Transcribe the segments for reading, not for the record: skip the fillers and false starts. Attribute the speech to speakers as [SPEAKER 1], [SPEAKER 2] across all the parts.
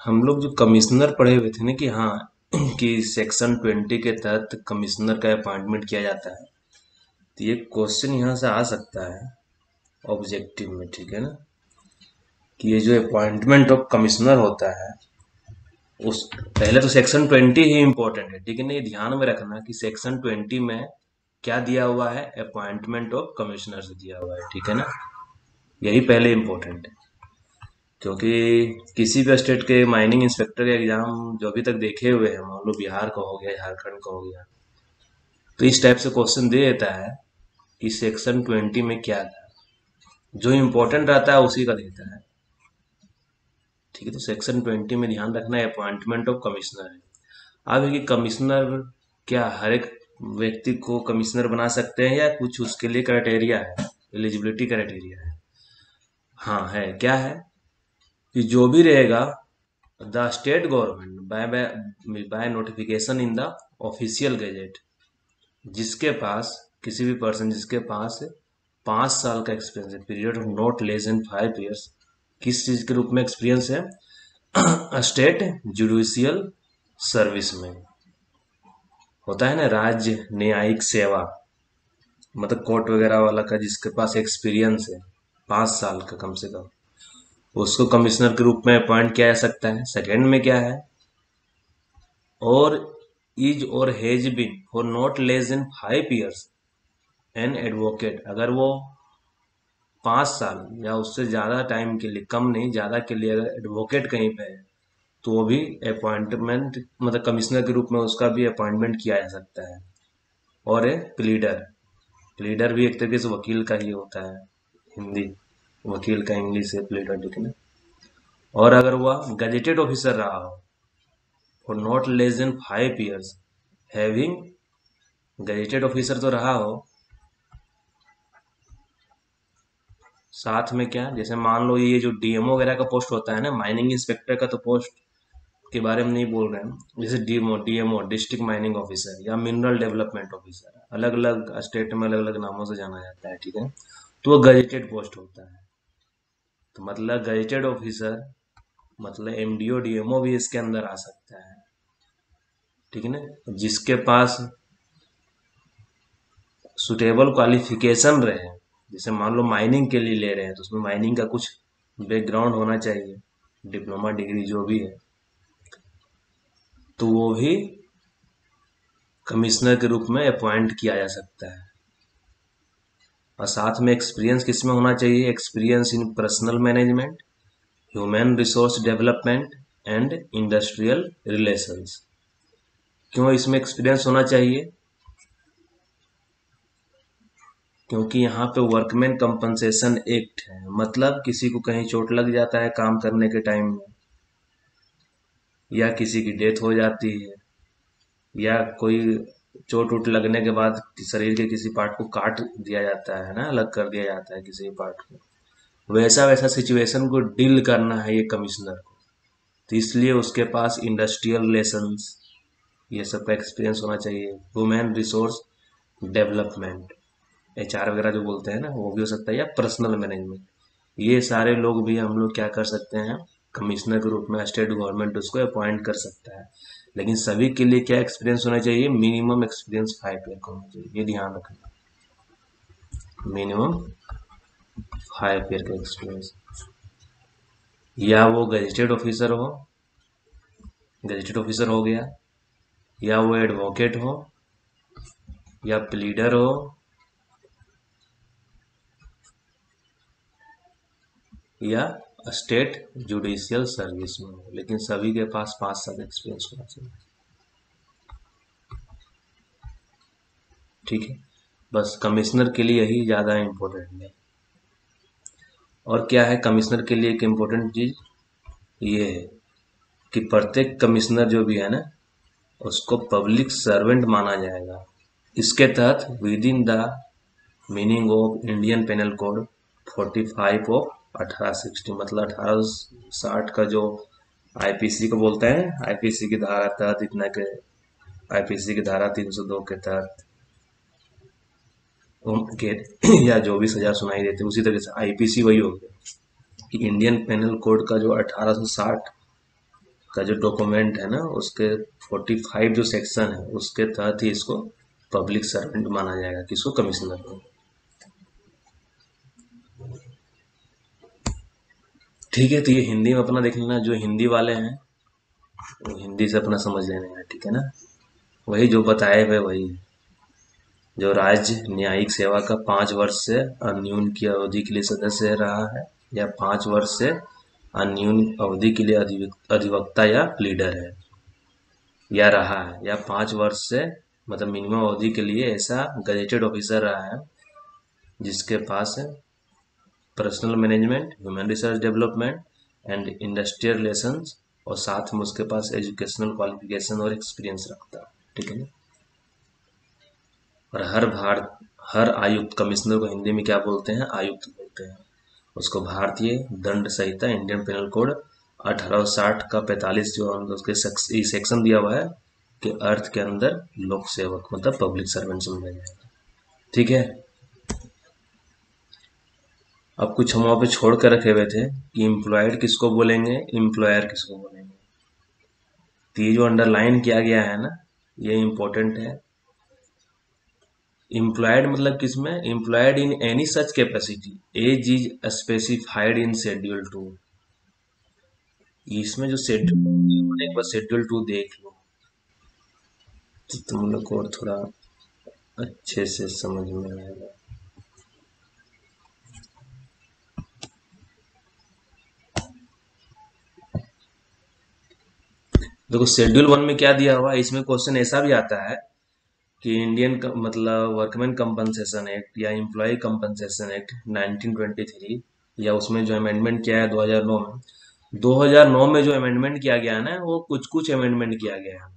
[SPEAKER 1] हम लोग जो कमिश्नर पढ़े हुए थे ना कि हाँ कि सेक्शन 20 के तहत कमिश्नर का अपॉइंटमेंट किया जाता है। तो ये क्वेश्चन यहाँ से आ सकता है ऑब्जेक्टिव में, ठीक है ना, कि ये जो अपॉइंटमेंट ऑफ कमिश्नर होता है उस पहले तो सेक्शन 20 ही इम्पोर्टेंट है, ठीक है ना। ये ध्यान में रखना कि सेक्शन 20 में क्या दिया हुआ है, अपॉइंटमेंट ऑफ कमिश्नर से दिया हुआ है, ठीक है ना। यही पहले इम्पोर्टेंट है, क्योंकि किसी भी स्टेट के माइनिंग इंस्पेक्टर का एग्जाम जो अभी तक देखे हुए हैं, मान लो बिहार का हो गया, झारखंड का हो गया, तो इस टाइप से क्वेश्चन दे देता है कि सेक्शन 20 में क्या था। जो इम्पोर्टेंट रहता है उसी का देता है, ठीक है। तो सेक्शन 20 में ध्यान रखना है अपॉइंटमेंट ऑफ कमिश्नर है। अब है कि कमिश्नर क्या हर एक व्यक्ति को कमिश्नर बना सकते हैं या कुछ उसके लिए क्राइटेरिया है, एलिजिबिलिटी क्राइटेरिया है। हाँ है, क्या है कि जो भी रहेगा the state government by notification in the official gazette, जिसके पास किसी भी पर्सन जिसके पास 5 साल का एक्सपीरियंस है, period of not less than 5 years, किस चीज के रूप में एक्सपीरियंस है, स्टेट जुडिशियल सर्विस में, होता है ना राज्य न्यायिक सेवा, मतलब कोर्ट वगैरह वाला का जिसके पास एक्सपीरियंस है 5 साल का कम से कम, उसको कमिश्नर के रूप में अपॉइंट किया जा सकता है। सेकंड में क्या है, or is or has been for not less than 5 years an advocate, अगर वो 5 साल या उससे ज्यादा टाइम के लिए, कम नहीं ज्यादा के लिए अगर एडवोकेट कहीं पे है, तो वो भी अपॉइंटमेंट मतलब कमिश्नर के रूप में उसका भी अपॉइंटमेंट किया जा सकता है। और है प्लीडर, प्लीडर भी एक तरीके से वकील का ही होता है, हिंदी वकील का इंग्लिश है प्लीडर, ठीक है ना। और अगर वह गजेटेड ऑफिसर रहा हो for not less than 5 years, having gazetted officer तो रहा हो, साथ में क्या, जैसे मान लो ये जो डीएमओ वगैरह का पोस्ट होता है ना, माइनिंग इंस्पेक्टर का तो पोस्ट के बारे में नहीं बोल रहे हैं, जैसे DMO DMO district mining officer या मिनरल डेवलपमेंट ऑफिसर, अलग अलग स्टेट में अलग अलग नामों से जाना जाता है, ठीक है। तो वो गजेटेड पोस्ट होता है। तो मतलब गजेटेड ऑफिसर मतलब एमडीओ डीएमओ भी इसके अंदर आ सकता है, ठीक है ना, जिसके पास सुटेबल क्वालिफिकेशन रहे। जैसे मान लो माइनिंग के लिए ले रहे हैं तो उसमें माइनिंग का कुछ बैकग्राउंड होना चाहिए, डिप्लोमा डिग्री जो भी है, तो वो भी कमिश्नर के रूप में अपॉइंट किया जा सकता है। और साथ में एक्सपीरियंस किस में होना चाहिए, experience in personal management, human resource development and industrial relations. क्यों इसमें एक्सपीरियंस होना चाहिए, क्योंकि यहाँ पे वर्कमैन कंपनसेशन एक्ट है, मतलब किसी को कहीं चोट लग जाता है काम करने के टाइम में, या किसी की डेथ हो जाती है, या कोई चोट उट लगने के बाद शरीर के किसी पार्ट को काट दिया जाता है ना, अलग कर दिया जाता है किसी पार्ट को, वैसा वैसा सिचुएशन को डील करना है ये कमिश्नर को। तो इसलिए उसके पास इंडस्ट्रियल रिलेशंस ये सब का एक्सपीरियंस होना चाहिए, ह्यूमन रिसोर्स डेवलपमेंट, एचआर वगैरह जो बोलते हैं ना, वो भी हो सकता है, या पर्सनल मैनेजमेंट। ये सारे लोग भी हम लोग क्या कर सकते हैं, कमिश्नर के रूप में स्टेट गवर्नमेंट उसको अपॉइंट कर सकता है। लेकिन सभी के लिए क्या एक्सपीरियंस होना चाहिए, मिनिमम एक्सपीरियंस 5 ईयर का होना चाहिए, ये ध्यान रखना, मिनिमम 5 ईयर का एक्सपीरियंस। या वो गजेटेड ऑफिसर हो, गजेटेड ऑफिसर हो गया, या वो एडवोकेट हो, या प्लीडर हो, या स्टेट जुडिशियल सर्विस में हो, लेकिन सभी के पास 5 साल एक्सपीरियंस होना चाहिए, ठीक है। बस कमिश्नर के लिए यही ज़्यादा इम्पोर्टेंट है। और क्या है कमिश्नर के लिए एक इम्पोर्टेंट चीज़ ये है कि प्रत्येक कमिश्नर जो भी है ना, उसको पब्लिक सर्वेंट माना जाएगा। इसके तहत with in the meaning of Indian Penal Code 45 of 1860, मतलब 1860 का जो आईपीसी को बोलते हैं, आईपीसी की धारा तहत इतना के, आईपीसी की धारा 302 के तहत उनके या जो भी सजा सुनाई देती है, उसी तरीके से आईपीसी वही हो गया कि इंडियन पेनल कोड का जो 1860 का जो डॉक्यूमेंट है ना, उसके 45 जो सेक्शन है उसके तहत ही इसको पब्लिक सर्वेंट माना जाएगा, किसको, कमिश्नर को। ठीक है, तो ये हिंदी में अपना देख लेना, जो हिंदी वाले हैं वो हिंदी से अपना समझ लेना है, ठीक है ना। वही जो बताए हुए वही, जो राज्य न्यायिक सेवा का 5 वर्ष से अन्यून की अवधि के लिए सदस्य रहा है, या 5 वर्ष से अन्यून अवधि के लिए अधिवक्ता या प्लीडर है, या रहा है, या 5 वर्ष से मतलब मिनिमम अवधि के लिए ऐसा गजेटेड ऑफिसर रहा है जिसके पास personal management, human resource development and industrial relations, और साथ में उसके पास एजुकेशनल क्वालिफिकेशन और एक्सपीरियंस रखता है, ठीक है ना। और हर आयुक्त, कमिश्नर को हिंदी में क्या बोलते हैं, आयुक्त बोलते हैं। उसको भारतीय दंड संहिता, इंडियन पेनल कोड 1860 का 45 जो उसके सेक्शन दिया हुआ है के अर्थ के अंदर लोक सेवक मतलब पब्लिक सर्वेंट समझा जाएगा, ठीक है। अब कुछ हम वहाँ पे छोड़ कर रखे हुए थे कि इम्प्लॉयड किसको बोलेंगे, एम्प्लॉयर किसको बोलेंगे। तो ये जो अंडरलाइन किया गया है ना, ये इम्पोर्टेंट है। एम्प्लॉयड मतलब किसमें, employed in any such capacity as is specified in schedule 2। इसमें जो शेड्यूल, एक बार शेड्यूल 2 देख लो तो तुम लोग को और थोड़ा अच्छे से समझ में आएगा। देखो शेड्यूल 1 में क्या दिया हुआ है, इसमें क्वेश्चन ऐसा भी आता है कि मतलब वर्कमैन कंपनसेशन एक्ट या एम्प्लॉय कंपनसेशन एक्ट 1923, या उसमें जो अमेंडमेंट किया है 2009 में, 2009 में जो अमेंडमेंट किया गया है ना, वो कुछ कुछ अमेंडमेंट किया गया है।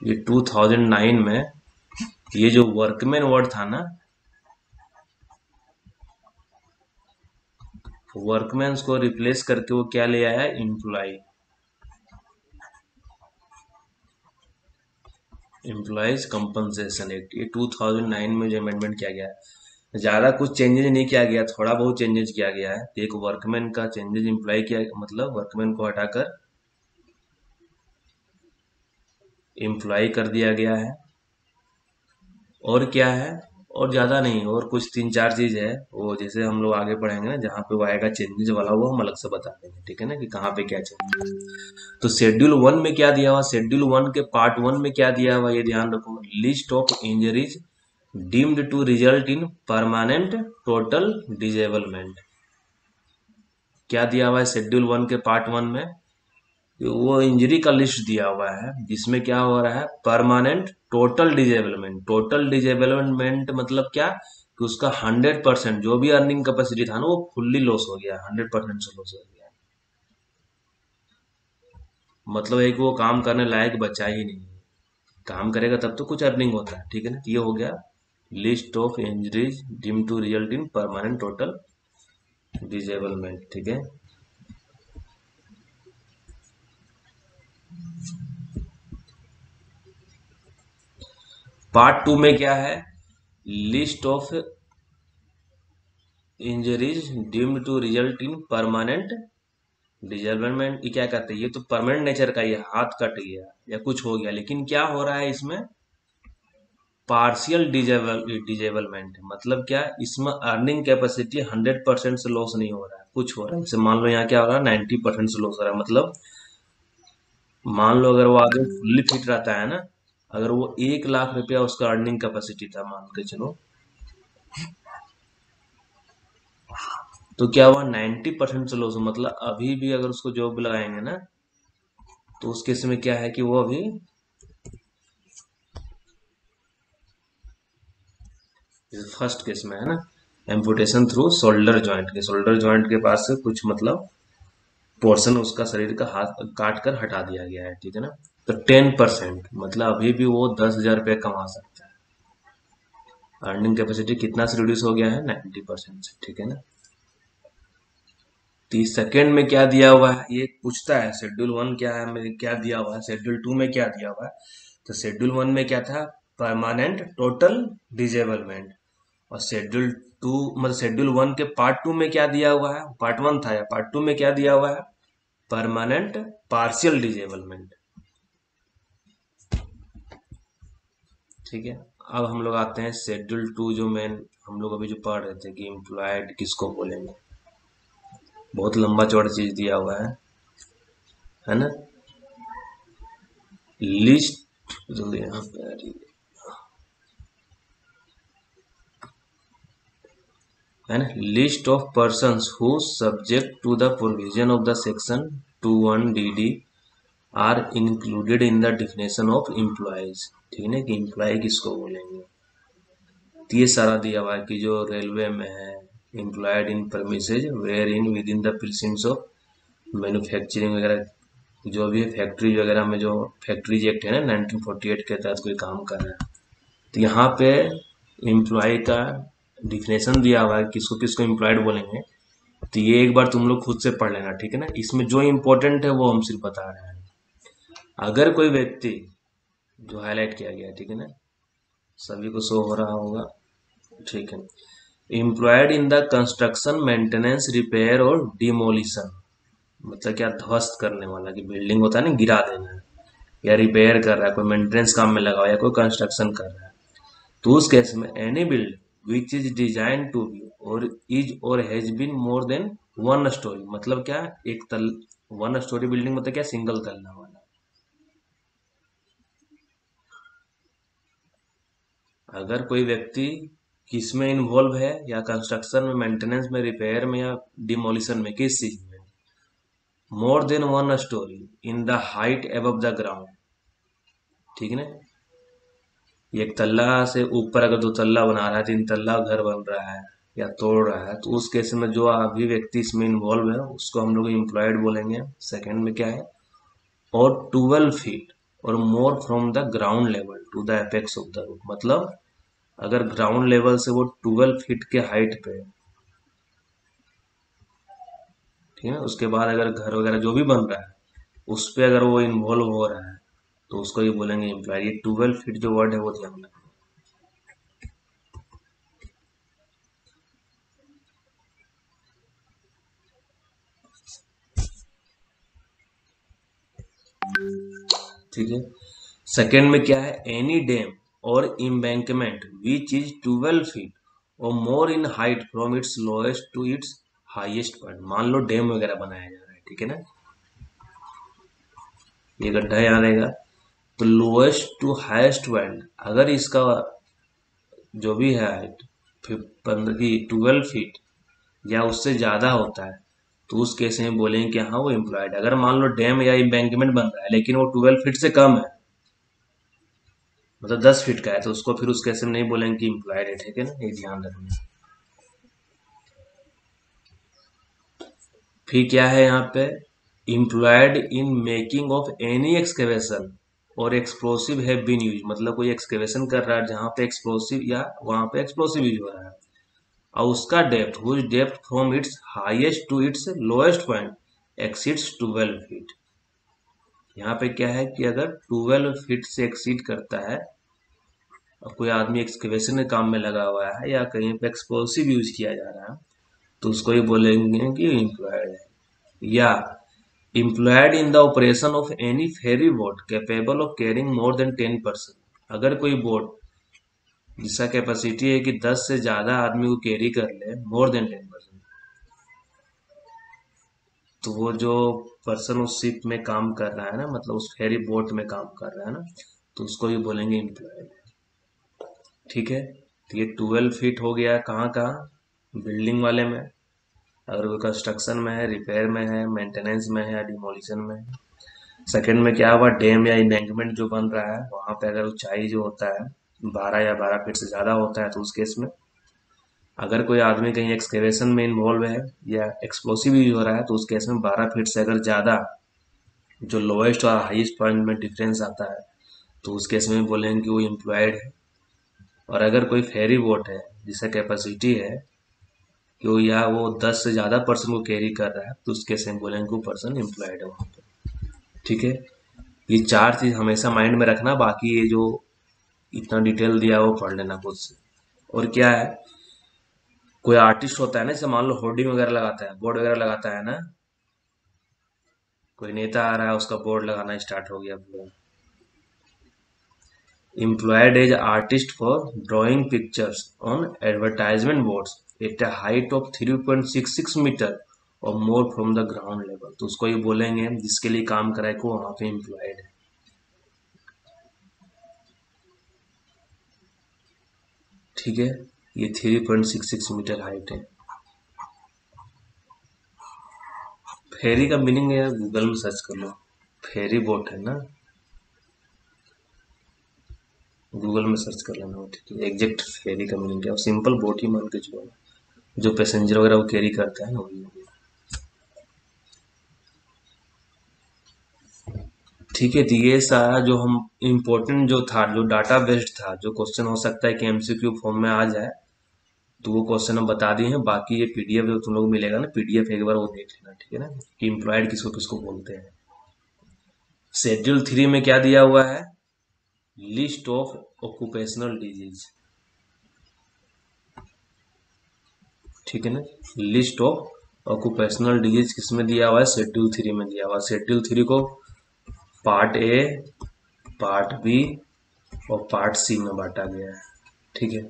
[SPEAKER 1] ये 2009 में ये जो वर्कमैन वर्ड था ना, वर्कमैन को रिप्लेस करके वो क्या ले आया, एम्प्लॉय। एम्प्लॉयज कंपनसेशन एक्ट, ये 2009 में जो अमेंडमेंट किया गया है। ज्यादा कुछ चेंजेस नहीं किया गया, थोड़ा बहुत चेंजेस किया गया है। एक वर्कमैन का चेंजेस एम्प्लॉय किया, मतलब वर्कमैन को हटाकर एम्प्लॉय कर दिया गया है। और क्या है, और ज्यादा नहीं, और कुछ 3-4 चीज है, वो जैसे हम लोग आगे पढ़ेंगे ना, जहाँ पे वो आएगा चेंजेस वाला, वो हम अलग से बता देंगे, ठीक है ना, कि कहाँ पे क्या चेंजेस। तो शेड्यूल 1 में क्या दिया हुआ, शेड्यूल 1 के पार्ट 1 में क्या दिया हुआ, ये ध्यान रखो, list of injuries deemed to result in permanent total disablement. क्या दिया हुआ है शेड्यूल 1 के पार्ट 1 में, वो इंजरी का लिस्ट दिया हुआ है जिसमें क्या हो रहा है, परमानेंट टोटल डिजेबलमेंट। टोटल डिजेबलमेंट मतलब क्या, कि उसका 100% जो भी अर्निंग कैपेसिटी था ना, वो फुल्ली लॉस हो गया, 100% से लॉस हो गया। मतलब एक वो काम करने लायक बचा ही नहीं, काम करेगा तब तो कुछ अर्निंग होता है, ठीक है ना। ये हो गया list of injuries deem to result in permanent total disablement, ठीक है। पार्ट 2 में क्या है, list of injuries deemed to result in permanent disablement. ये क्या कहते हैं, ये तो परमानेंट नेचर का, ये हाथ कट गया या कुछ हो गया, लेकिन क्या हो रहा है इसमें, पार्शियल डिजेबलमेंट। मतलब क्या, इसमें अर्निंग कैपेसिटी 100% से लॉस नहीं हो रहा है, कुछ हो रहा है। जैसे मान लो यहाँ क्या हो रहा है, 90% से लॉस हो रहा है। मतलब मान लो अगर वो आगे फुल्ली फिट रहता है ना, अगर वो 1 लाख रुपया उसका अर्निंग कैपेसिटी था, मान के चलो, तो क्या हुआ, 90% से लॉस। मतलब अभी भी अगर उसको जॉब लगाएंगे ना, तो उस केस में क्या है कि वो अभी, फर्स्ट केस में है ना, एम्पुटेशन थ्रू शोल्डर जॉइंट के, शोल्डर जॉइंट के पास से कुछ मतलब पोर्शन उसका शरीर का हाथ काट कर हटा दिया गया है, ठीक है ना। तो 10% मतलब अभी भी वो 10,000 रुपये कमा सकता है। अर्निंग कैपेसिटी कितना से रिड्यूस हो गया है, 90% से, ठीक है ना। 30 सेकेंड में क्या दिया हुआ है, ये पूछता है शेड्यूल 1 क्या है, में क्या दिया हुआ है, शेड्यूल 2 में क्या दिया हुआ है। तो शेड्यूल 1 में क्या था, परमानेंट टोटल डिजेबलमेंट, और शेड्यूल मतलब शेड्यूल 1 के पार्ट 2 में क्या दिया हुआ है, पार्ट 1 था या पार्ट 2 में क्या दिया हुआ है, परमानेंट पार्शियल डिजेबलमेंट। ठीक है, अब हम लोग आते हैं शेड्यूल 2, जो मेन हम लोग अभी जो पढ़ रहे थे कि एम्प्लॉयड किसको बोलेंगे। बहुत लंबा चौड़ा चीज दिया हुआ है ना। लिस्ट जो यहाँ पे है ना, list of persons who subject to the provision of the section 21 DD are included in the definition of employees. ठीक है ना, कि एम्प्लॉय किसको बोलेंगे। तो ये सारा दिया हुआ है कि जो रेलवे में है, employed in premises where in with in the premises of manufacturing वगैरह, जो भी फैक्ट्री वगैरह में, जो फैक्ट्रीज एक्ट है ना 1948 के तहत कोई काम कर रहा है, तो यहाँ पे एम्प्लॉय का डिफिनेशन दिया हुआ है किसको किसको एम्प्लॉयड बोलेंगे। तो ये एक बार तुम लोग खुद से पढ़ लेना, ठीक है ना। इसमें जो इम्पोर्टेंट है वो हम सिर्फ बता रहे हैं। अगर कोई व्यक्ति, जो हाईलाइट किया गया है, ठीक है ना, सभी को शो हो रहा होगा, ठीक है। Employed in the construction, maintenance, repair और डिमोलिशन, मतलब क्या, ध्वस्त करने वाला, कि बिल्डिंग होता है ना, गिरा देना है, या रिपेयर कर रहा है, कोई मेंटेनेंस काम में लगा हुआ है, या कोई कंस्ट्रक्शन कर रहा है, तो उस केस में any building which is design to be or is or has been more than 1 storey, मतलब क्या, एक तल 1 स्टोरी बिल्डिंग, मतलब क्या, सिंगल तल्ला वाला। अगर कोई व्यक्ति किस में इन्वॉल्व है, या कंस्ट्रक्शन में, मेंटेनेंस में, रिपेयर में, या डिमोलिशन में, किस चीज में, मोर than 1 story in the height above the ground, ठीक है ना, एक तल्ला से ऊपर अगर 2 तल्ला बना रहा है, 3 तल्ला घर बन रहा है या तोड़ रहा है, तो उस केस में जो अभी व्यक्ति इसमें इन्वॉल्व है उसको हम लोग एम्प्लॉयड बोलेंगे। सेकंड में क्या है, और 12 feet or more from the ground level to the apex of the roof, मतलब अगर ग्राउंड लेवल से वो 12 फीट के हाइट पे, ठीक है, उसके बाद अगर घर वगैरह जो भी बन रहा है उस पे अगर वो इन्वॉल्व हो रहा है, तो उसको ये बोलेंगे एम्प्लॉयड। ये 12 फीट जो वर्ड है वो ध्यान रखना। ठीक है, सेकेंड में क्या है, any dam or embankment which is 12 feet or more in height from its lowest to its highest point. मान लो डैम वगैरह बनाया जा रहा है, ठीक है ना, ये गड्ढा यहाँ रहेगा, तो लोएस्ट टू हाईएस्ट पॉइंट अगर इसका जो भी है हाइट 12 फीट या उससे ज्यादा होता है, तो उस केस में बोलेंगे कि हाँ वो एम्प्लॉयड। अगर मान लो डैम या इम्बैंकमेंट बन रहा है लेकिन वो 12 फीट से कम है, मतलब 10 फीट का है, तो उसको फिर उस केस में नहीं बोलेंगे कि इम्प्लॉयड है, ठीक है ना, ये ध्यान रखना। फिर क्या है यहाँ पे, employed in making of any excavation और एक्सप्लोसिव हैव बीन यूज, मतलब कोई एक्सकेवेशन कर रहा है जहाँ पे एक्सप्लोसिव या वहां पे एक्सप्लोसिव यूज हो रहा है, और उसका depth, whose depth from its highest to its lowest point exceeds 12 feet. यहाँ पे क्या है कि अगर 12 फीट से एक्सीड करता है और कोई आदमी एक्सकेवेशन के काम में लगा हुआ है या कहीं पे एक्सप्लोसिव यूज किया जा रहा है, तो उसको ही बोलेंगे कि एम्प्लॉयड है। या employed in the operation of any ferry boat capable of carrying more than 10 person, अगर कोई बोट जिसका कैपेसिटी है कि 10 से ज्यादा आदमी को कैरी कर ले, मोर देन 10 पर्सन, तो वो जो पर्सन उस शिप में काम कर रहा है ना, मतलब उस फेरी बोट में काम कर रहा है ना, तो उसको भी बोलेंगे एम्प्लॉयड। ठीक है, तो ये 12 फीट हो गया कहाँ कहाँ, बिल्डिंग वाले में, अगर वो कंस्ट्रक्शन में है, रिपेयर में है, मेंटेनेंस में है या डिमोलिशन में है। सेकंड में क्या हुआ, डैम या इम्बैंकमेंट जो बन रहा है वहां पे अगर ऊंचाई जो होता है 12 या 12 फीट से ज्यादा होता है, तो उस केस में अगर कोई आदमी कहीं एक्सकेवेशन में इन्वॉल्व है या एक्सप्लोसिव यूज हो रहा है, तो उस केस में 12 फीट से अगर ज्यादा जो लोएस्ट और हाईएस्ट पॉइंट में डिफरेंस आता है, तो उस केस में बोलेंगे कि वो एम्प्लॉयड है। और अगर कोई फेरी बोट है जिसका कैपेसिटी है कि वो, या वो 10 से ज्यादा पर्सन को कैरी कर रहा है, तो उस केस में बोलेंगे वो पर्सन एम्प्लॉयड है वहां पे। ठीक है, ये 4 चीज हमेशा माइंड में रखना, बाकी ये जो इतना डिटेल दिया है वो पढ़ लेना खुद से। और क्या है, कोई आर्टिस्ट होता है ना, जैसे मान लो होर्डिंग वगैरह लगाता है, बोर्ड वगैरह लगाता है ना, कोई नेता आ रहा है उसका बोर्ड लगाना स्टार्ट हो गया पूरा। Employed as artist for drawing pictures on advertisement boards at a height of 3.66 metre और more from the ground level, तो उसको ये बोलेंगे जिसके लिए काम कराए को वहां पे एम्प्लॉयड है। ठीक है, ये 3.66 मीटर हाइट है। फेरी का मीनिंग है, गूगल में सर्च कर लो, फेरी बोट है ना, गूगल में सर्च कर लेना। ठीक है, एग्जैक्ट फेरी का मीनिंग क्या है, सिंपल बोट ही मान के चलो, जो पैसेंजर वगैरह वो कैरी करता है ना वही। ठीक है, तो ये सारा जो हम इम्पोर्टेंट जो था, जो डाटा बेस्ड था, जो क्वेश्चन हो सकता है कि एमसीक्यू फॉर्म में आ जाए, तो वो क्वेश्चन हम बता दिए हैं। बाकी ये पीडीएफ जो तुम लोग मिलेगा ना, पीडीएफ एक बार वो देख लेना, ठीक है ना, कि इम्प्लॉयड किसको किसको बोलते हैं। शेड्यूल 3 में क्या दिया हुआ है, लिस्ट ऑफ ऑक्यूपेशनल डिजीज, ठीक है ना, लिस्ट ऑफ ऑक्यूपेशनल डिजीज किसमें दिया हुआ है, शेड्यूल 3 में दिया हुआ है। शेड्यूल 3 को पार्ट ए, पार्ट बी और पार्ट सी में बांटा गया है। ठीक है,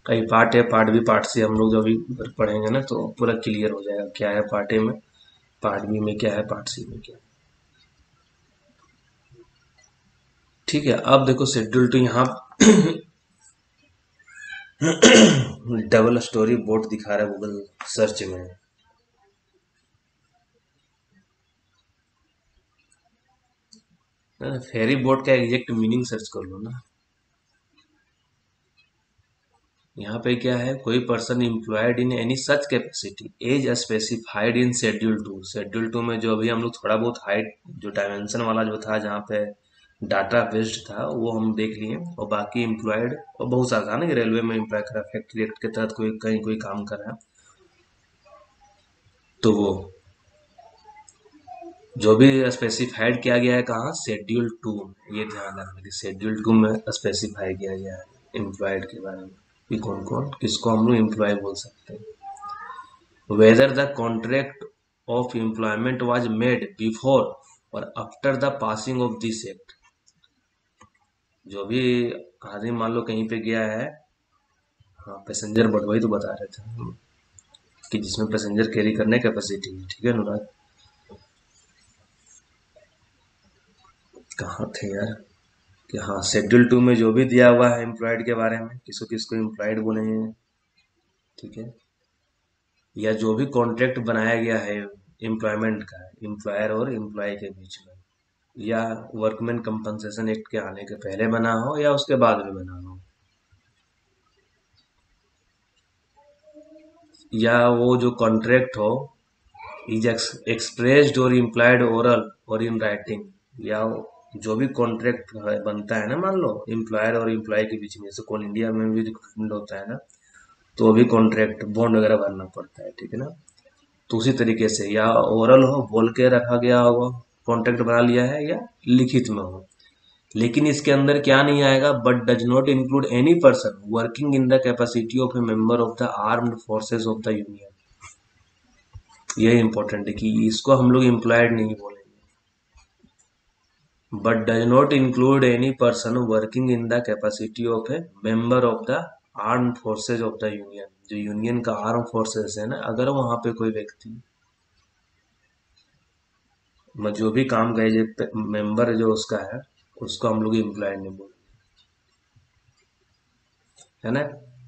[SPEAKER 1] कई पार्ट है, पार्ट बी पार्ट सी, हम लोग जब भी पढ़ेंगे ना तो पूरा क्लियर हो जाएगा क्या है पार्ट ए में, पार्ट बी में क्या है, पार्ट सी में क्या है। ठीक है, अब देखो शेड्यूल टू यहाँ डबल स्टोरी बोट दिखा रहा है गूगल सर्च में। फेरी बोट का एग्जैक्ट मीनिंग सर्च कर लो ना। यहाँ पे क्या है, कोई person employed in any such capacity as specified in schedule 2। Schedule 2 में जो अभी हम लोग थोड़ा बहुत हाइट जो डायमेंशन वाला जो था, जहाँ पे डाटा बेस्ड था, वो हम देख लिए। और बाकी एम्प्लॉयड और बहुत सारा था ना कि रेलवे में एम्प्लॉय करा, फैक्ट्री एक्ट के तहत कोई कहीं कोई काम कर रहा है, तो वो जो भी स्पेसिफाइड किया गया है कहाँ, शेड्यूल 2 में। ये ध्यान रखना कि शेड्यूल 2 में स्पेसिफाई किया गया है एम्प्लॉयड के बारे में कि कौन कौन किसको हम लोग एम्प्लॉय बोल सकते हैं। Whether the contract of employment was made before or after the passing of this act। जो भी आदमी मान लो कहीं पे गया है, हाँ पैसेंजर बट वही तो बता रहे थे हम, कि जिसमें पैसेंजर कैरी करने कैपेसिटी है। ठीक है अनुराग, कहाँ थे यार, कि हाँ शेड्यूल 2 में जो भी दिया हुआ है एम्प्लॉयड के बारे में, किसको किसको एम्प्लॉयड बोलेंगे। ठीक है, या जो भी कॉन्ट्रैक्ट बनाया गया है एम्प्लॉयमेंट का, एम्प्लॉयर और एम्प्लॉय के बीच में, या वर्कमैन कंपनसेशन एक्ट के आने के पहले बना हो या उसके बाद में बना हो, या वो जो कॉन्ट्रैक्ट हो इज एक्सप्रेस्ड और इम्प्लाइड ओरल और इन राइटिंग, या जो भी कॉन्ट्रैक्ट बनता है ना, मान लो एम्प्लॉयर और एम्प्लॉय के बीच में, जैसे कॉल इंडिया में भी रिक्रूटमेंट होता है ना, तो अभी कॉन्ट्रैक्ट बॉन्ड वगैरह भरना पड़ता है। ठीक है ना, तो उसी तरीके से या ओरल हो, बोल के रखा गया होगा, कॉन्ट्रैक्ट बना लिया है, या लिखित में हो, लेकिन इसके अंदर क्या नहीं आएगा, but does not include any person working in the capacity of A member of the armed forces of the union. ये इंपॉर्टेंट है कि इसको हम लोग एम्प्लॉयड नहीं बोलेंगे, but does not include any person working in the capacity of A member of the arm forces of the union. जो union का आर्म फोर्सेस है ना, अगर वहां पे कोई व्यक्ति जो भी काम करे, मेंबर जो उसका है, उसको हम लोग एम्प्लॉयड नहीं बोलते, है ना।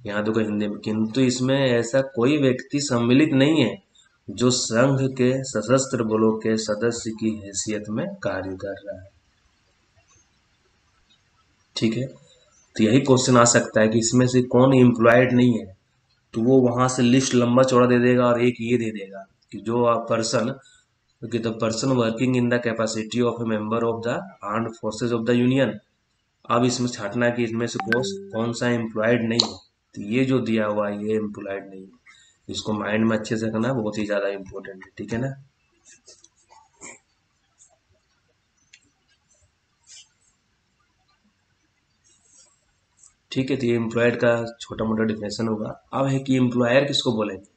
[SPEAKER 1] यहाँ देखो हिंदी में, किंतु इसमें ऐसा कोई व्यक्ति सम्मिलित नहीं है जो संघ के सशस्त्र बलों के सदस्य की हैसियत में कार्य कर रहा है। ठीक है, तो यही क्वेश्चन आ सकता है कि इसमें से कौन एम्प्लॉयड नहीं है, तो वो वहां से लिस्ट लंबा चौड़ा दे देगा और एक ये दे देगा कि जो पर्सन, कि the person working in the capacity of A member of the armed forces of the union. अब इसमें छाटना है कि इसमें से कौन सा एम्प्लॉयड नहीं है, तो ये जो दिया हुआ है ये एम्प्लॉयड नहीं है। इसको माइंड में अच्छे से करना, बहुत ही ज्यादा इंपॉर्टेंट है। ठीक है ना, ठीक है, तो ये एम्प्लॉयड का छोटा मोटा डिफिनेशन होगा। अब है कि एम्प्लॉयर किसको बोलेंगे।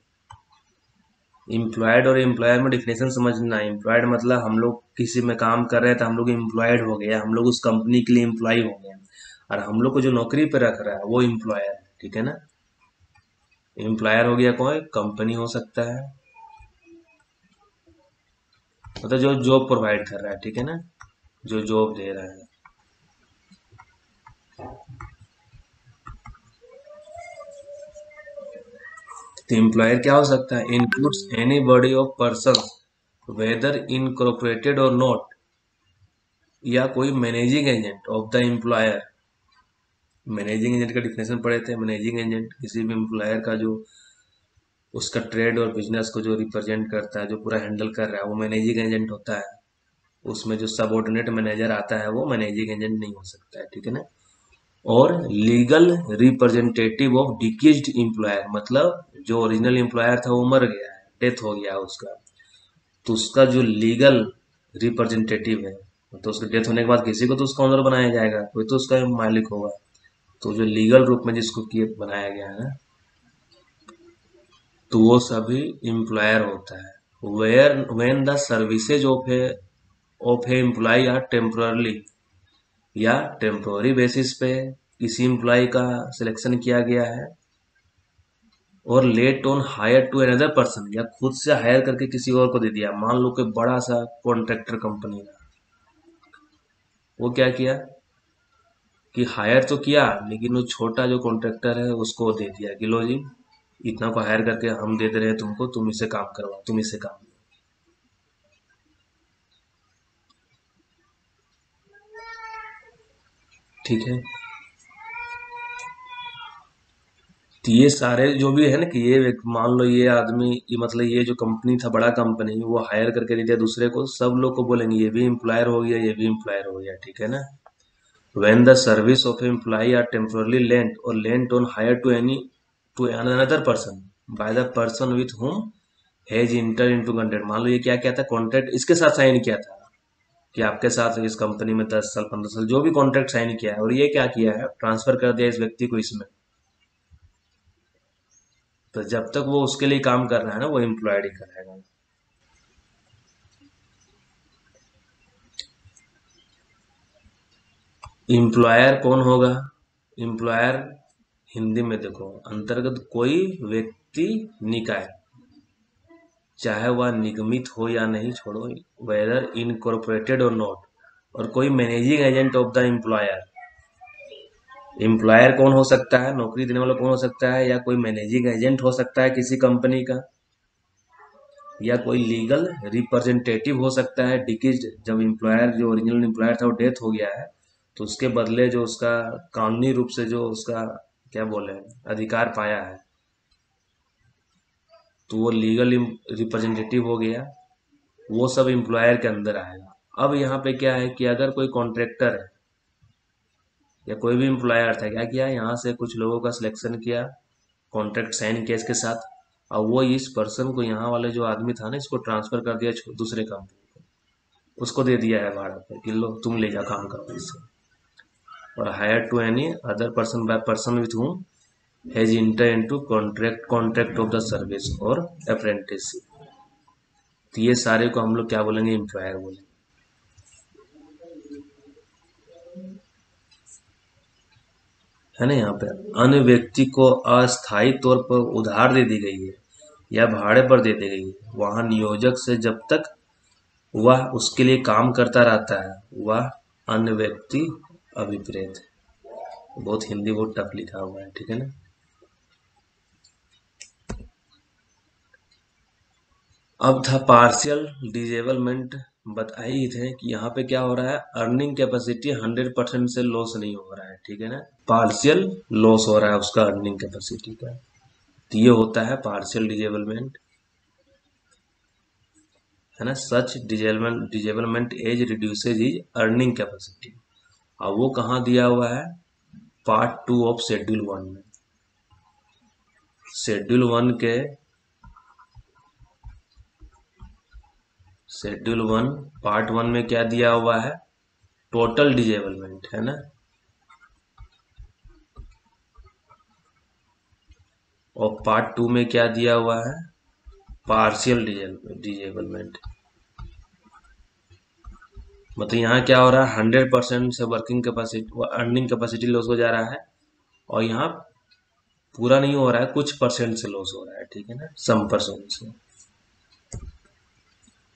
[SPEAKER 1] एम्प्लॉयड और एम्प्लॉयर में डिफिनेशन समझना है। एम्प्लॉयड मतलब हम लोग किसी में काम कर रहे हैं तो हम लोग एम्प्लॉयड हो गए, हम लोग उस कंपनी के लिए एम्प्लॉय हो गए, और हम लोग को जो नौकरी पे रख रहा है वो एम्प्लॉयर है, ठीक है ना। एम्प्लॉयर हो गया कोई कंपनी हो सकता है, मतलब जो जॉब प्रोवाइड कर रहा है, ठीक है ना, जो जॉब दे रहा है। तो एम्प्लॉयर क्या हो सकता है, includes any body of person whether incorporated और नॉट, या कोई managing agent of the employer. Managing agent का डिफिनेशन पढ़े थे। मैनेजिंग एजेंट किसी भी एम्प्लॉयर का जो उसका ट्रेड और बिजनेस को जो रिप्रेजेंट करता है, जो पूरा हैंडल कर रहा है, वो मैनेजिंग एजेंट होता है। उसमें जो सबऑर्डिनेट मैनेजर आता है वो मैनेजिंग एजेंट नहीं हो सकता है, ठीक है ना। और लीगल रिप्रेजेंटेटिव ऑफ डिकीज्ड एम्प्लॉयर, मतलब जो ओरिजिनल एम्प्लॉयर था वो मर गया है, डेथ हो गया है उसका, तो उसका जो लीगल रिप्रेजेंटेटिव है, तो उसके डेथ होने के बाद किसी को तो उसका ऑनर बनाया जाएगा, कोई तो उसका मालिक होगा, तो जो लीगल रूप में जिसको किए बनाया गया है, तो वो सभी एम्प्लॉयर होता है। Where when the services of a employee are temporarily, या टेम्पोररी बेसिस पे किसी एम्प्लॉय का सिलेक्शन किया गया है, और let on hire to another person, या खुद से हायर करके किसी और को दे दिया। मान लो कोई बड़ा सा कॉन्ट्रैक्टर कंपनी का, वो क्या किया कि हायर तो किया, लेकिन वो छोटा जो कॉन्ट्रैक्टर है उसको दे दिया कि लो जी, इतना को हायर करके हम दे दे रहे हैं तुमको, तुम इससे काम करवाओ, तुम इससे काम। ठीक है, तो ये सारे जो भी है ना, कि ये मान लो ये आदमी, ये मतलब ये जो कंपनी था, बड़ा कंपनी, वो हायर करके दे दिया दूसरे को, सब लोग को बोलेंगे ये भी एम्प्लॉयर हो गया, ये भी एम्प्लॉयर हो गया, ठीक है ना। When the service of employee are temporarily lent or lent on hire to another person by the person with whom has entered into contract। मान लो ये क्या क्या था, कॉन्ट्रैक्ट इसके साथ साइन किया था, कि आपके साथ इस कंपनी में 10 साल 15 साल जो भी कॉन्ट्रैक्ट साइन किया है, और ये क्या किया है, ट्रांसफर कर दिया इस व्यक्ति को इसमें, तो जब तक वो उसके लिए काम कर रहा है ना, वो एम्प्लॉयड ही कराएगा। एम्प्लॉयर कौन होगा, एम्प्लॉयर हिंदी में देखो, अंतर्गत कोई व्यक्ति निकाय, चाहे वह निगमित हो या नहीं, छोड़ो, वेदर इनकॉर्पोरेटेड और नॉट, और कोई managing agent of the employer. Employer कौन हो सकता है, नौकरी देने वाला कौन हो सकता है, या कोई मैनेजिंग एजेंट हो सकता है किसी कंपनी का, या कोई लीगल रिप्रेजेंटेटिव हो सकता है। डिकीज, जब एम्प्लॉयर जो ओरिजिनल एम्प्लॉयर था वो डेथ हो गया है, तो उसके बदले जो उसका कानूनी रूप से जो उसका क्या बोले अधिकार पाया है, तो वो लीगल रिप्रेजेंटेटिव हो गया, वो सब एम्प्लॉयर के अंदर आएगा। अब यहाँ पे क्या है कि अगर कोई कॉन्ट्रैक्टर है या कोई भी एम्प्लॉयर था, क्या किया, यहाँ से कुछ लोगों का सिलेक्शन किया, कॉन्ट्रैक्ट साइन किया इसके साथ, और वो इस पर्सन को, यहाँ वाले जो आदमी था ना, इसको ट्रांसफर कर दिया दूसरे कंपनी को, उसको दे दिया है भाड़ा पे कि लो तुम ले जा काम करो इससे, और hire to any other person by person with whom has enter into contract of the service or apprenticeship. तो ये सारे को हम लोग क्या बोलेंगे, एम्प्लॉयर बोलेंगे, है ना। यहाँ पे अन्य व्यक्ति को अस्थायी तौर पर उधार दे दी गई है या भाड़े पर दे दी गई है, वहां नियोजक से जब तक वह उसके लिए काम करता रहता है, वह अन्य व्यक्ति अभिप्रेत है। बहुत हिंदी बहुत टफ लिखा हुआ है, ठीक है ना। अब था पार्शियल डिजेबलमेंट। बताई थे कि यहाँ पे क्या हो रहा है, अर्निंग कैपेसिटी 100% से लॉस नहीं हो रहा है, ठीक है ना, पार्शियल लॉस हो रहा है उसका अर्निंग कैपेसिटी का, तो ये होता है पार्शियल डिजेबलमेंट, है ना। Such disablement as reduces is earning capacity. अब वो कहाँ दिया हुआ है, पार्ट 2 ऑफ शेड्यूल 1 में। शेड्यूल 1 के शेड्यूल 1 पार्ट 1 में क्या दिया हुआ है, टोटल डिजेबलमेंट, है ना। और पार्ट 2 में क्या दिया हुआ है, पार्शियल डिजेबलमेंट। मतलब यहाँ क्या हो रहा है, 100% से working capacity earning capacity loss हो जा रहा है, और यहाँ पूरा नहीं हो रहा है, कुछ परसेंट से लॉस हो रहा है, ठीक है ना, सम परसेंट से।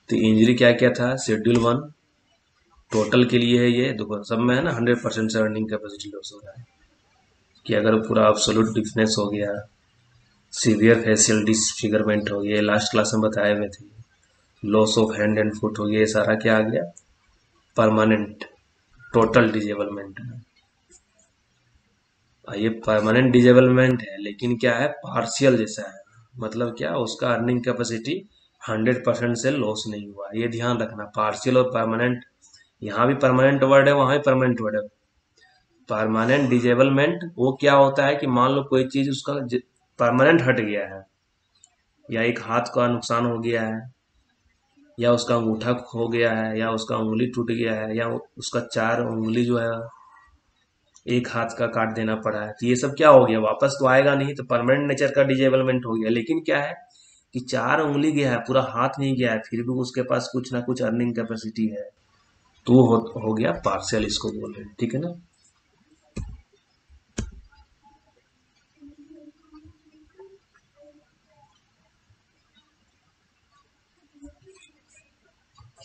[SPEAKER 1] तो इंजरी क्या क्या था, शेड्यूल 1 टोटल के लिए है, ये देखो सब में है ना, 100% से अर्निंग कैपेसिटी लॉस हो रहा है, कि अगर पूरा एब्सोल्यूट डिफनेस हो गया, सीवियर फेशियल डिसफिगरमेंट हो गया, लास्ट क्लास में बताए हुए थे, loss of hand and foot हो गया, ये सारा क्या आ गया, परमानेंट टोटल डिजेबलमेंट है। ये परमानेंट डिजेबलमेंट है, लेकिन क्या है, पार्शियल जैसा है। मतलब क्या, उसका अर्निंग कैपेसिटी 100% से लॉस नहीं हुआ, ये ध्यान रखना। पार्शियल और परमानेंट, यहाँ भी परमानेंट वर्ड है, वहां भी परमानेंट वर्ड है। परमानेंट डिजेबलमेंट वो क्या होता है कि मान लो कोई चीज उसका परमानेंट हट गया है, या एक हाथ का नुकसान हो गया है, या उसका अंगूठा खो गया है, या उसका उंगली टूट गया है, या उसका 4 उंगली जो है एक हाथ का काट देना पड़ा है, तो ये सब क्या हो गया, वापस तो आएगा नहीं, तो परमानेंट नेचर का डिजेबलमेंट हो गया। लेकिन क्या है कि 4 उंगली गया है, पूरा हाथ नहीं गया है, फिर भी उसके पास कुछ ना कुछ अर्निंग कैपेसिटी है, तो वो हो गया पार्शियल, इसको बोल रहे हैं, ठीक है ना।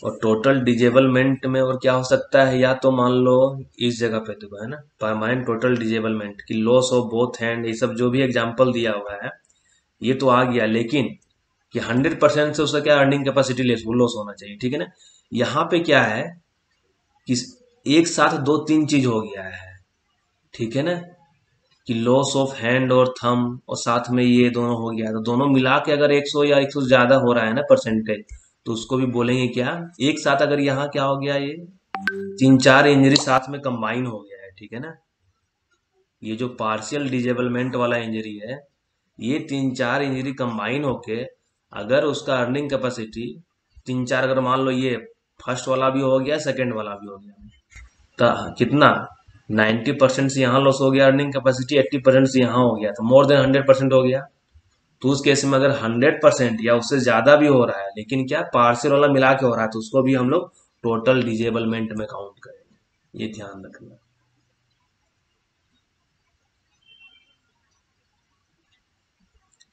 [SPEAKER 1] और टोटल डिजेबलमेंट में और क्या हो सकता है, या तो मान लो इस जगह पे देखो, है ना, परमानेंट टोटल डिजेबलमेंट की लॉस ऑफ बोथ हैंड, ये सब जो भी एग्जांपल दिया हुआ है ये तो आ गया, लेकिन कि 100% से उसका क्या अर्निंग कैपेसिटी लेस लॉस होना चाहिए, ठीक है ना। यहाँ पे क्या है कि एक साथ दो तीन चीज हो गया है, ठीक है ना, कि लॉस ऑफ हैंड और थम, और साथ में ये दोनों हो गया, तो दोनों मिला के अगर 100 या 100 से ज्यादा हो रहा है ना परसेंटेज, तो उसको भी बोलेंगे क्या, एक साथ। अगर यहाँ क्या हो गया, ये 3-4 इंजरी साथ में कंबाइन हो गया है, ठीक है ना, ये जो पार्शियल डिजेबलमेंट वाला इंजरी है, ये 3-4 इंजरी कंबाइन होके अगर उसका अर्निंग कैपेसिटी 3-4, अगर मान लो ये फर्स्ट वाला भी हो गया, सेकंड वाला भी हो गया, तो कितना, 90% से यहाँ लॉस हो गया, अर्निंग कैपेसिटी 80% से यहाँ हो गया, तो मोर देन 100% हो गया। तो उस केस में अगर 100% या उससे ज्यादा भी हो रहा है, लेकिन क्या पार्शियल वाला मिला के हो रहा है, तो उसको भी हम लोग टोटल डिजेबलमेंट में काउंट करेंगे, ये ध्यान रखना,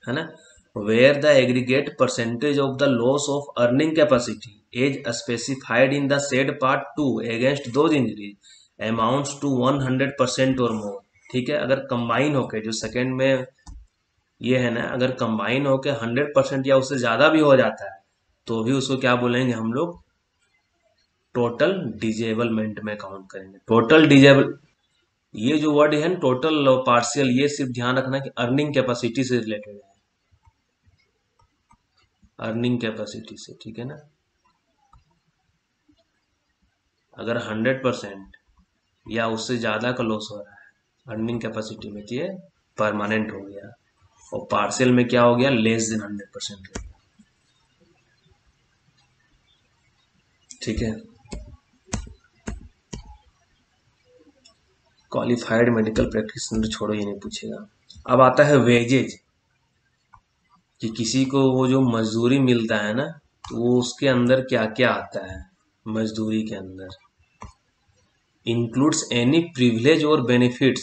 [SPEAKER 1] है ना। Where the aggregate percentage of the loss of earning capacity as specified in the said part 2 against those injuries amounts to 100% or मोर, ठीक है। अगर कंबाइन होके जो सेकंड में ये है ना, अगर कंबाइन होके 100% या उससे ज्यादा भी हो जाता है, तो भी उसको क्या बोलेंगे हम लोग, टोटल डिजेबलमेंट में काउंट करेंगे। टोटल डिजेबल, ये जो वर्ड है ना, टोटल और पार्शियल, ये सिर्फ ध्यान रखना कि अर्निंग कैपेसिटी से रिलेटेड है, अर्निंग कैपेसिटी से, ठीक है ना। अगर 100% या उससे ज्यादा का लॉस हो रहा है अर्निंग कैपेसिटी में, तो ये परमानेंट हो गया, और पार्शियल में क्या हो गया, लेस देन 100% हो गया, ठीक है। क्वालिफाइड मेडिकल प्रैक्टिशनर छोड़ो, ये नहीं पूछेगा। अब आता है वेजेज, कि किसी को वो जो मजदूरी मिलता है ना, तो वो उसके अंदर क्या क्या आता है, मजदूरी के अंदर includes any privilege or benefits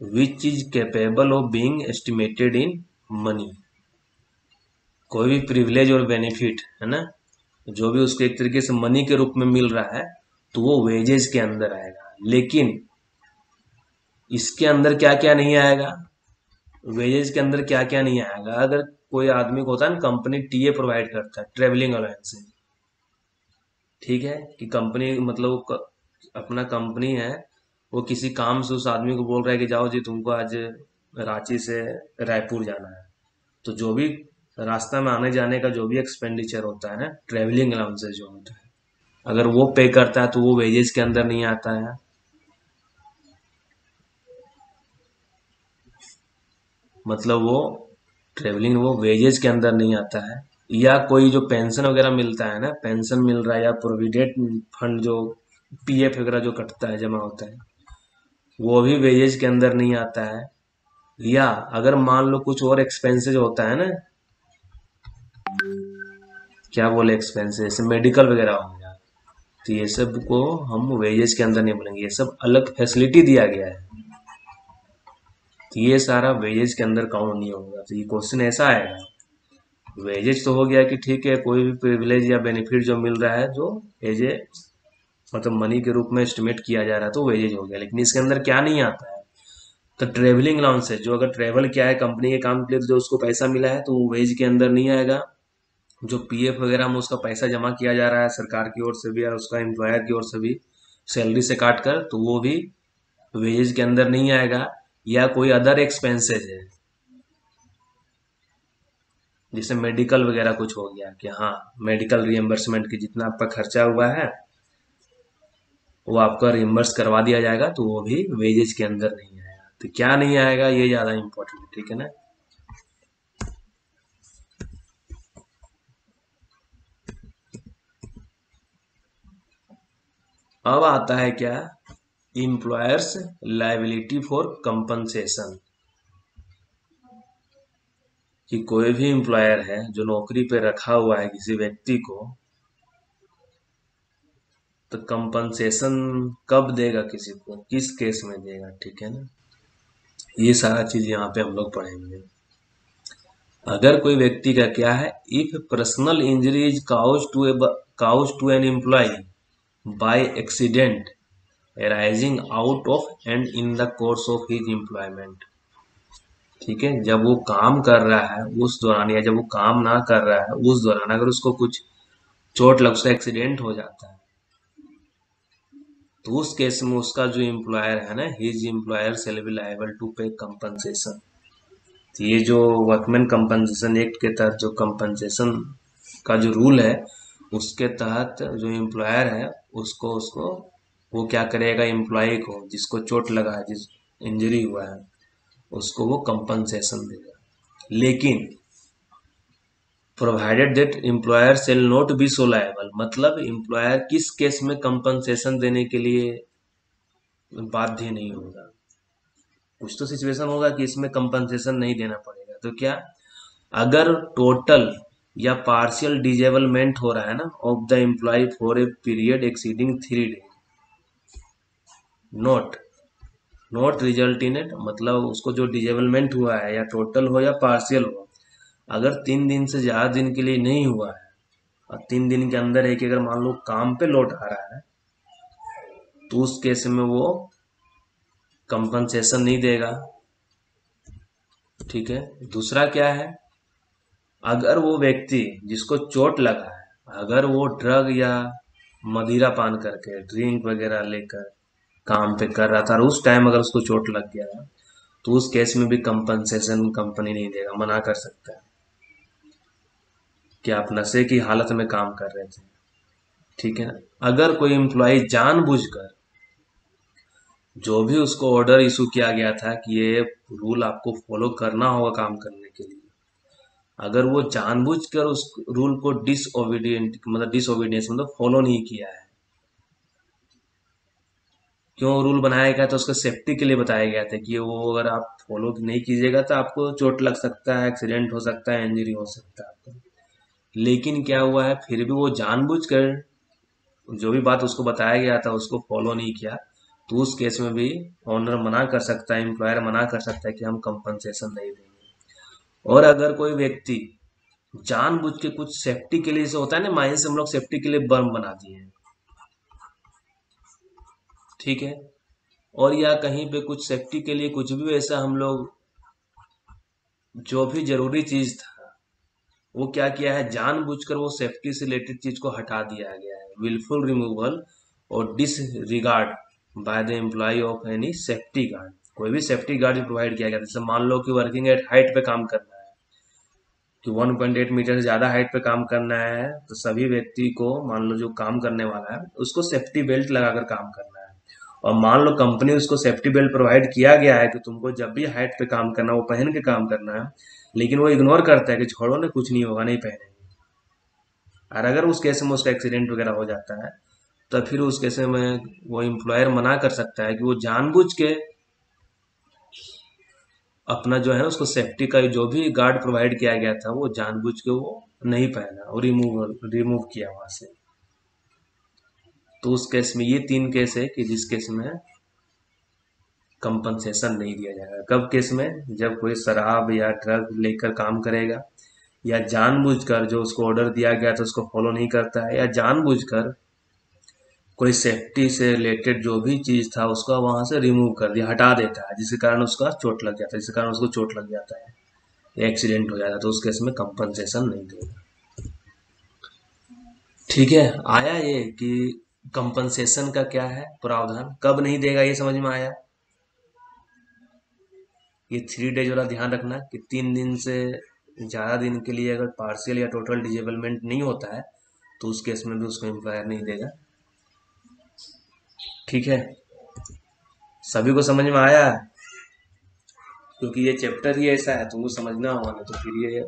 [SPEAKER 1] which is capable of being estimated in money। कोई भी प्रिविलेज और बेनिफिट है ना, जो भी उसको एक तरीके से मनी के रूप में मिल रहा है, तो वो वेजेज के अंदर आएगा। लेकिन इसके अंदर क्या क्या नहीं आएगा, वेजेज के अंदर क्या क्या नहीं आएगा, अगर कोई आदमी को होता है ना, कंपनी टीए प्रोवाइड करता है, ट्रेवलिंग अलाउंस, ठीक है, कि कंपनी मतलब अपना कंपनी है, वो किसी काम से उस आदमी को बोल रहा है कि जाओ जी, तुमको आज रांची से रायपुर जाना है, तो जो भी रास्ता में आने जाने का जो भी एक्सपेंडिचर होता है ना, ट्रेवलिंग अलाउंसेज जो होता है, अगर वो पे करता है तो वो वेजेस के अंदर नहीं आता है। मतलब वो ट्रेवलिंग वो वेजेस के अंदर नहीं आता है। या कोई जो पेंशन वगैरह मिलता है ना, पेंशन मिल रहा है, या प्रोविडेंट फंड जो पीएफ वगैरह जो कटता है, जमा होता है, वो भी वेजेज के अंदर नहीं आता है। या अगर मान लो कुछ और एक्सपेंसेस होता है ना, क्या बोले एक्सपेंसेस, जैसे मेडिकल वगैरह हो गया, तो ये सब को हम वेजेस के अंदर नहीं बोलेंगे, ये सब अलग फैसिलिटी दिया गया है, तो ये सारा वेजेस के अंदर काउंट नहीं होगा। तो ये क्वेश्चन ऐसा आएगा, वेजेज तो हो गया कि ठीक है, कोई भी प्रिविलेज या बेनिफिट जो मिल रहा है जो एज ए मतलब मनी के रूप में एस्टिमेट किया जा रहा है तो वेजेज हो गया, लेकिन इसके अंदर क्या नहीं आता है, तो ट्रेवलिंग अलाउंसेज, जो अगर ट्रेवल किया है कंपनी के काम के लिए तो जो उसको पैसा मिला है तो वो वेज के अंदर नहीं आएगा। जो पीएफ वगैरह में उसका पैसा जमा किया जा रहा है सरकार की ओर से भी और उसका एम्प्लॉयर की ओर से भी, सैलरी से काट कर, तो वो भी वेजेज के अंदर नहीं आएगा। या कोई अदर एक्सपेंसेस है, जैसे मेडिकल वगैरह कुछ हो गया कि हाँ मेडिकल रिएम्बर्समेंट की जितना आपका खर्चा हुआ है वो आपका रिएम्बर्स करवा दिया जाएगा, तो वो भी वेजेज के अंदर नहीं आएगा। तो क्या नहीं आएगा ये ज्यादा इंपॉर्टेंट है, ठीक है ना। अब आता है क्या, एम्प्लॉयर्स लायबिलिटी फॉर कंपनसेशन, कि कोई भी एम्प्लॉयर है जो नौकरी पे रखा हुआ है किसी व्यक्ति को, तो कंपनसेशन कब देगा, किसी को किस केस में देगा, ठीक है ना। ये सारा चीज यहाँ पे हम लोग पढ़ेंगे। अगर कोई व्यक्ति का क्या है, if personal injury is cause to an employee by accident arising out of and in the course of his employment, ठीक है, जब वो काम कर रहा है उस दौरान या जब वो काम ना कर रहा है उस दौरान अगर उसको कुछ चोट लग, उसका एक्सीडेंट हो जाता है, तो उस केस में उसका जो एम्प्लॉयर है ना, his employer shall be liable to pay compensation. तो ये जो वर्कमैन कंपनसेशन एक्ट के तहत जो कंपनसेशन का जो रूल है, उसके तहत जो एम्प्लॉयर है उसको उसको वो क्या करेगा, एम्प्लॉय को जिसको चोट लगा है, जिस इंजरी हुआ है, उसको वो कंपनसेशन देगा। लेकिन provided that employer shall not be so liable, मतलब एम्प्लॉयर किस केस में कंपनसेशन देने के लिए बाध्य नहीं होगा। कुछ तो सिचुएशन होगा कि इसमें कंपनसेशन नहीं देना पड़ेगा, तो क्या, अगर टोटल या पार्शियल डिजेबलमेंट हो रहा है ना of the employee for a period exceeding 3 day, not not result in it, मतलब उसको जो डिजेबलमेंट हुआ है या टोटल हो या पार्शियल हो, अगर 3 दिन से ज्यादा दिन के लिए नहीं हुआ है और 3 दिन के अंदर एक अगर मान लो काम पे लौट आ रहा है, तो उस केस में वो कंपनसेशन नहीं देगा, ठीक है। दूसरा क्या है, अगर वो व्यक्ति जिसको चोट लगा है अगर वो ड्रग या मदिरा पान करके ड्रिंक वगैरह लेकर काम पे कर रहा था और उस टाइम अगर उसको चोट लग गया है, तो उस केस में भी कंपनसेशन कंपनी नहीं देगा, मना कर सकता है कि आप नशे की हालत में काम कर रहे थे, ठीक है ना। अगर कोई एम्प्लॉय जानबूझकर, जो भी उसको ऑर्डर इशू किया गया था कि ये रूल आपको फॉलो करना होगा काम करने के लिए, अगर वो जानबूझकर उस रूल को डिसओबीडियंस मतलब फॉलो नहीं किया है, क्यों रूल बनाया गया था, उसका सेफ्टी के लिए बताया गया था कि वो अगर आप फॉलो नहीं कीजिएगा तो आपको चोट लग सकता है, एक्सीडेंट हो सकता है, इंजरी हो सकता है आपको। लेकिन क्या हुआ है, फिर भी वो जानबूझकर जो भी बात उसको बताया गया था उसको फॉलो नहीं किया, तो उस केस में भी ओनर मना कर सकता है, एम्प्लॉयर मना कर सकता है कि हम कंपनसेशन नहीं देंगे। और अगर कोई व्यक्ति जानबूझ के कुछ सेफ्टी के लिए, से होता है ना, माइंस हम लोग सेफ्टी के लिए बर्म बना दिए हैं, ठीक है, और या कहीं पे कुछ सेफ्टी के लिए कुछ भी वैसा हम लोग जो भी जरूरी चीज था वो क्या किया है, जानबूझकर वो सेफ्टी से रिलेटेड चीज को हटा दिया गया है, wilful removal or disregard by the employee of any safety guard, कोई भी सेफ्टी गार्ड प्रोवाइड किया गया, जैसे मान लो कि वर्किंग एट हाइट पे काम करना है, कि 1.8 मीटर से ज्यादा हाइट पे काम करना है, तो सभी व्यक्ति को, मान लो जो काम करने वाला है उसको सेफ्टी बेल्ट लगाकर काम करना है। और मान लो कंपनी उसको सेफ्टी बेल्ट प्रोवाइड किया गया है कि तुमको जब भी हाइट पे काम करना है वो पहन के काम करना है, लेकिन वो इग्नोर करता है कि छोड़ो ना कुछ नहीं होगा, नहीं पहनेंगे, और अगर उस केस में उसका एक्सीडेंट वगैरह हो जाता है, तो फिर उस केस में वो एम्प्लॉयर मना कर सकता है कि वो जानबूझ के अपना जो है उसको सेफ्टी का जो भी गार्ड प्रोवाइड किया गया था वो जानबूझ के वो नहीं पहना और रिमूव किया वहां से। तो उस केस में ये 3 केस है कि जिस केस में कंपनसेशन नहीं दिया जाएगा। कब केस में? जब कोई शराब या ड्रग लेकर काम करेगा, या जानबूझकर जो उसको ऑर्डर दिया गया था उसको फॉलो नहीं करता है, या जानबूझकर कोई सेफ्टी से रिलेटेड जो भी चीज था उसका वहां से रिमूव कर दिया, हटा देता है, जिसके कारण उसका चोट लग जाता है, जिसके कारण उसको चोट लग जाता है या एक्सीडेंट हो जाता है, तो उस केस में कंपनसेशन नहीं देगा। ठीक है, आया ये कि कंपनसेशन का क्या है प्रावधान, कब नहीं देगा, ये समझ में आया। ये 3 डेज वाला ध्यान रखना कि 3 दिन से ज्यादा दिन के लिए अगर पार्शियल या टोटल डिजेबलमेंट नहीं होता है तो उस केस में भी उसको एम्प्लॉयर नहीं देगा। ठीक है, सभी को समझ में आया? क्योंकि ये चैप्टर ही ऐसा है तो वो समझना होगा, ना तो फिर ये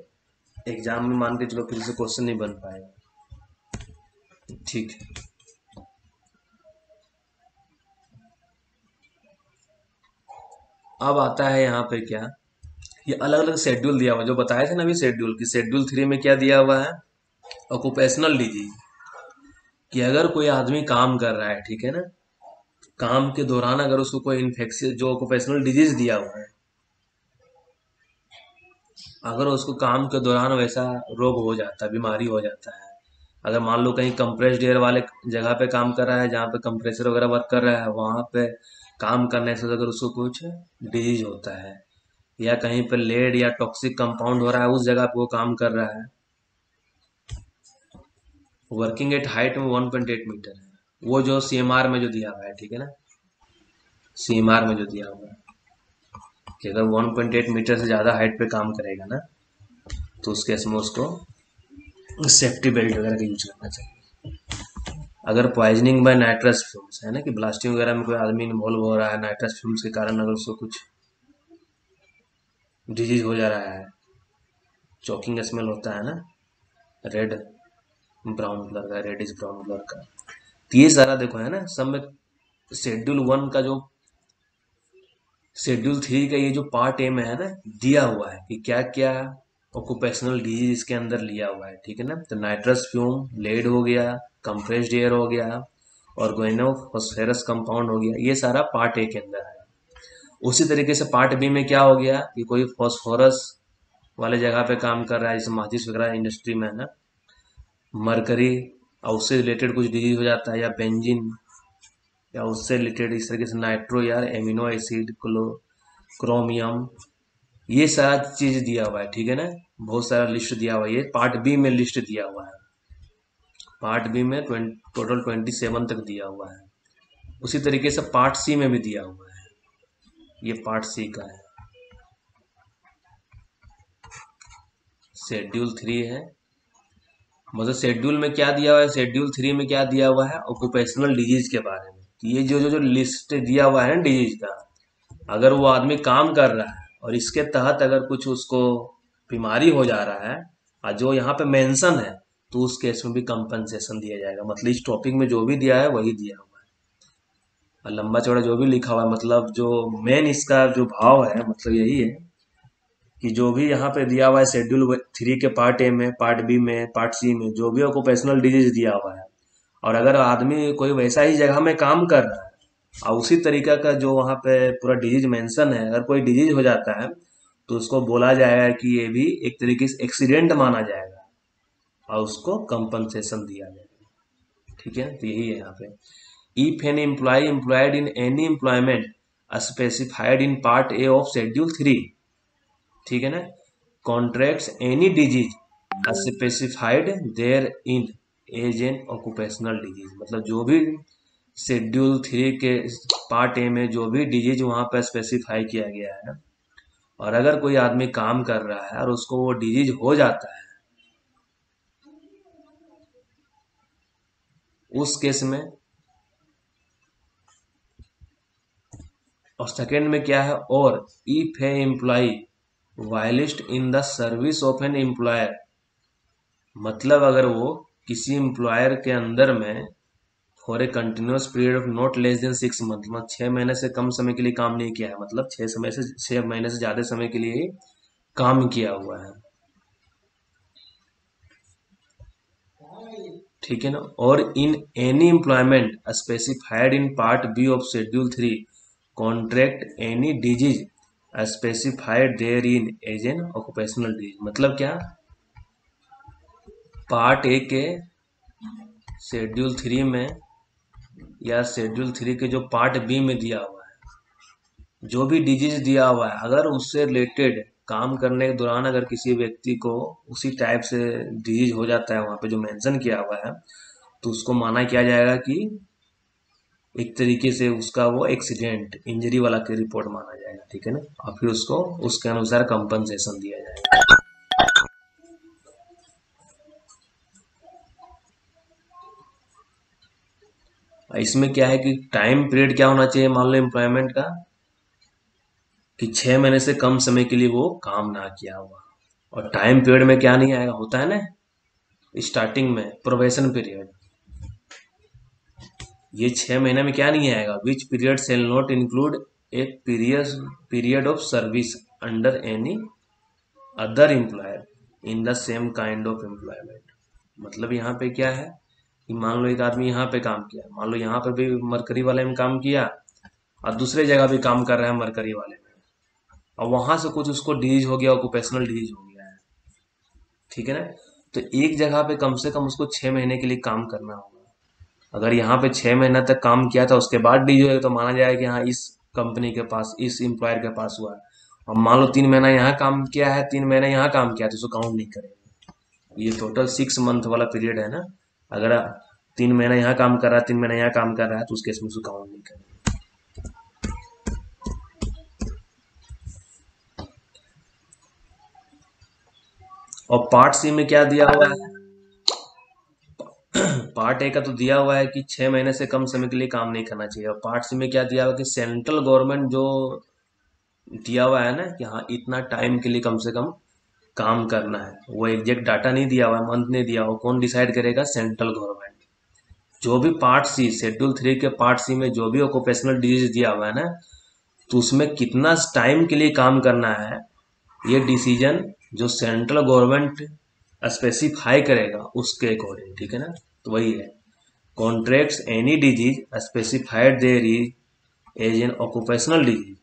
[SPEAKER 1] एग्जाम में मान के चलो फिर से क्वेश्चन नहीं बन पाएगा। ठीक है, अब आता है यहाँ पे क्या, ये अलग अलग शेड्यूल दिया हुआ, जो बताया था ना अभी शेड्यूल की, शेड्यूल 3 में क्या दिया हुआ है, ऑक्यूपेशनल डिजीज, कि अगर कोई आदमी काम कर रहा है, ठीक है ना, काम के दौरान अगर उसको कोई इन्फेक्शन, जो ऑक्यूपेशनल डिजीज दिया हुआ है, अगर उसको काम के दौरान वैसा रोग हो जाता है, बीमारी हो जाता है, अगर मान लो कहीं कंप्रेस्ड एयर वाले जगह पे काम कर रहा है, जहाँ पे कंप्रेसर वगैरह वर्क कर रहा है, वहां पे काम करने से अगर उसको कुछ डिजीज होता है, या कहीं पे लेड या टॉक्सिक कंपाउंड हो रहा है उस जगह पे वो काम कर रहा है, वर्किंग एट हाइट में 1.8 मीटर है, वो जो सीएमआर में जो दिया हुआ है, ठीक है ना, सीएमआर में जो दिया हुआ है कि अगर 1.8 मीटर से ज्यादा हाइट पे काम करेगा ना तो उस केस में उसको सेफ्टी बेल्ट वगैरह का यूज करना चाहिए। अगर पॉइजनिंग बाय नाइट्रस फ्यूम्स है ना, कि ब्लास्टिंग वगैरह में कोई आदमी इन्वॉल्व हो रहा है नाइट्रस फ्यूम्स के कारण, अगर उसको कुछ डिजीज हो जा रहा है, चोकिंग स्मेल होता है ना, रेड ब्राउन कलर का, रेडिश ब्राउन कलर का, तो ये सारा देखो है ना सब में शेड्यूल 1 का जो शेड्यूल 3 का ये जो पार्ट ए में है ना दिया हुआ है कि क्या क्या ऑक्यूपेशनल डिजीज इसके अंदर लिया हुआ है, ठीक है ना। तो नाइट्रस फ्यूम, लेड हो गया, कंप्रेस्ड एयर हो गया, ऑर्गेनो फॉस्फेरस कंपाउंड हो गया, ये सारा पार्ट ए के अंदर है। उसी तरीके से पार्ट बी में क्या हो गया कि कोई फॉस्फोरस वाले जगह पे काम कर रहा है, जैसे माचिस वगैरह इंडस्ट्री में है ना, मरकरी और उससे रिलेटेड कुछ डिजीज हो जाता है, या बेंजीन या उससे रिलेटेड इस तरीके से नाइट्रो या एमिनो एसिड, क्रोमियम, ये सारा चीज दिया हुआ है, ठीक है ना। बहुत सारा लिस्ट दिया हुआ है, ये पार्ट बी में लिस्ट दिया हुआ है, पार्ट बी में टोटल 27 तक दिया हुआ है। उसी तरीके से पार्ट सी में भी दिया हुआ है, ये पार्ट सी का है, शेड्यूल 3 है। मतलब शेड्यूल में क्या दिया हुआ है, शेड्यूल 3 में क्या दिया हुआ है, ऑक्यूपेशनल डिजीज के बारे में। ये जो लिस्ट दिया हुआ है ना डिजीज का, अगर वो आदमी काम कर रहा है और इसके तहत अगर कुछ उसको बीमारी हो जा रहा है और जो यहाँ पे मेंशन है, तो उस केस में भी कंपनसेशन दिया जाएगा। मतलब इस टॉपिक में जो भी दिया है वही दिया हुआ है, और लंबा चौड़ा जो भी लिखा हुआ है, मतलब जो मेन इसका जो भाव है मतलब यही है कि जो भी यहाँ पे दिया हुआ है शेड्यूल 3 के पार्ट ए में, पार्ट बी में, पार्ट सी में, जो भी ऑक्यूपेशनल डिजीज दिया हुआ है, और अगर आदमी कोई वैसा ही जगह में काम कर रहा है और उसी तरीका का जो वहाँ पे पूरा डिजीज मेंशन है, अगर कोई डिजीज हो जाता है तो उसको बोला जाएगा कि ये भी एक तरीके से एक्सीडेंट माना जाएगा और उसको कंपनसेशन दिया जाएगा। ठीक है, तो यही है यहाँ पे, if an employee employed in any employment specified in part A of schedule 3, ठीक है ना, contracts any disease specified therein as an occupational disease, मतलब जो भी शेड्यूल 3 के पार्ट ए में जो भी डिजीज वहां पर स्पेसिफाई किया गया है, और अगर कोई आदमी काम कर रहा है और उसको वो डिजीज हो जाता है, उस केस में, और सेकेंड में क्या है, और if a employ whilst in the service of an employer, मतलब अगर वो किसी एम्प्लॉयर के अंदर में for a continuous period of not less than 6 month, मतलब 6 महीने से कम समय के लिए काम नहीं किया है, मतलब 6 महीने से ज्यादा समय के लिए ही काम किया हुआ है, ठीक है ना। Or in any employment specified in part B of schedule 3 contract any disease specified therein as an occupational disease, मतलब क्या, पार्ट ए के शेड्यूल 3 में या शेड्यूल 3 के जो पार्ट बी में दिया हुआ है, जो भी डिजीज दिया हुआ है, अगर उससे रिलेटेड काम करने के दौरान अगर किसी व्यक्ति को उसी टाइप से डिजीज हो जाता है वहां पे जो मेंशन किया हुआ है, तो उसको माना किया जाएगा कि एक तरीके से उसका वो एक्सीडेंट इंजरी वाला के रिपोर्ट माना जाएगा, ठीक है ना। और फिर उसको उसके अनुसार कंपनसेशन दिया जाएगा। इसमें क्या है कि टाइम पीरियड क्या होना चाहिए, मान लो एम्प्लॉयमेंट का, कि 6 महीने से कम समय के लिए वो काम ना किया हुआ। और टाइम पीरियड में क्या नहीं आएगा, होता है ना स्टार्टिंग में प्रोबेशन पीरियड, ये 6 महीने में क्या नहीं आएगा, which period shall not include a period of service under any other employer in the same kind of employment. मतलब यहाँ पे क्या है कि मान लो एक आदमी यहाँ पे काम किया, मान लो यहाँ पे भी मरकरी वाले में काम किया और दूसरे जगह भी काम कर रहा है मरकरी वाले में, और वहां से कुछ उसको डिजीज हो गया, ऑक्यूपेशनल डिजीज हो गया है, ठीक है ना। तो एक जगह पे कम से कम उसको 6 महीने के लिए काम करना होगा। अगर यहाँ पे 6 महीना तक काम किया था उसके बाद डिजीज हो गया तो माना जाएगा कि हाँ इस कंपनी के पास, इस एम्प्लॉयर के पास हुआ है। और मान लो 3 महीना यहाँ काम किया है, 3 महीना यहाँ काम किया तो उसको काउंट नहीं करेगा। ये टोटल 6 मंथ वाला पीरियड है ना, अगर 3 महीना यहाँ काम कर रहा है, 3 महीना यहाँ काम कर रहा है, तो उस केस में उसको काउंट नहीं करेगा। और पार्ट सी में क्या दिया हुआ है, पार्ट ए का तो दिया हुआ है कि 6 महीने से कम समय के लिए काम नहीं करना चाहिए, और पार्ट सी में क्या दिया हुआ है कि सेंट्रल गवर्नमेंट जो दिया हुआ है ना कि हाँ इतना टाइम के लिए कम से कम काम करना है, वो एग्जैक्ट डाटा नहीं दिया हुआ है, मंथ नहीं दिया हुआ, कौन डिसाइड करेगा, सेंट्रल गवर्नमेंट। जो भी पार्ट सी शेड्यूल 3 के पार्ट सी में जो भी ऑक्यूपेशनल डिजीज दिया हुआ है ना, तो उसमें कितना टाइम के लिए काम करना है, ये डिसीजन जो सेंट्रल गवर्नमेंट स्पेसिफाई करेगा उसके अकॉर्डिंग, ठीक है ना। तो वही है, contracts any disease specified there is as an occupational disease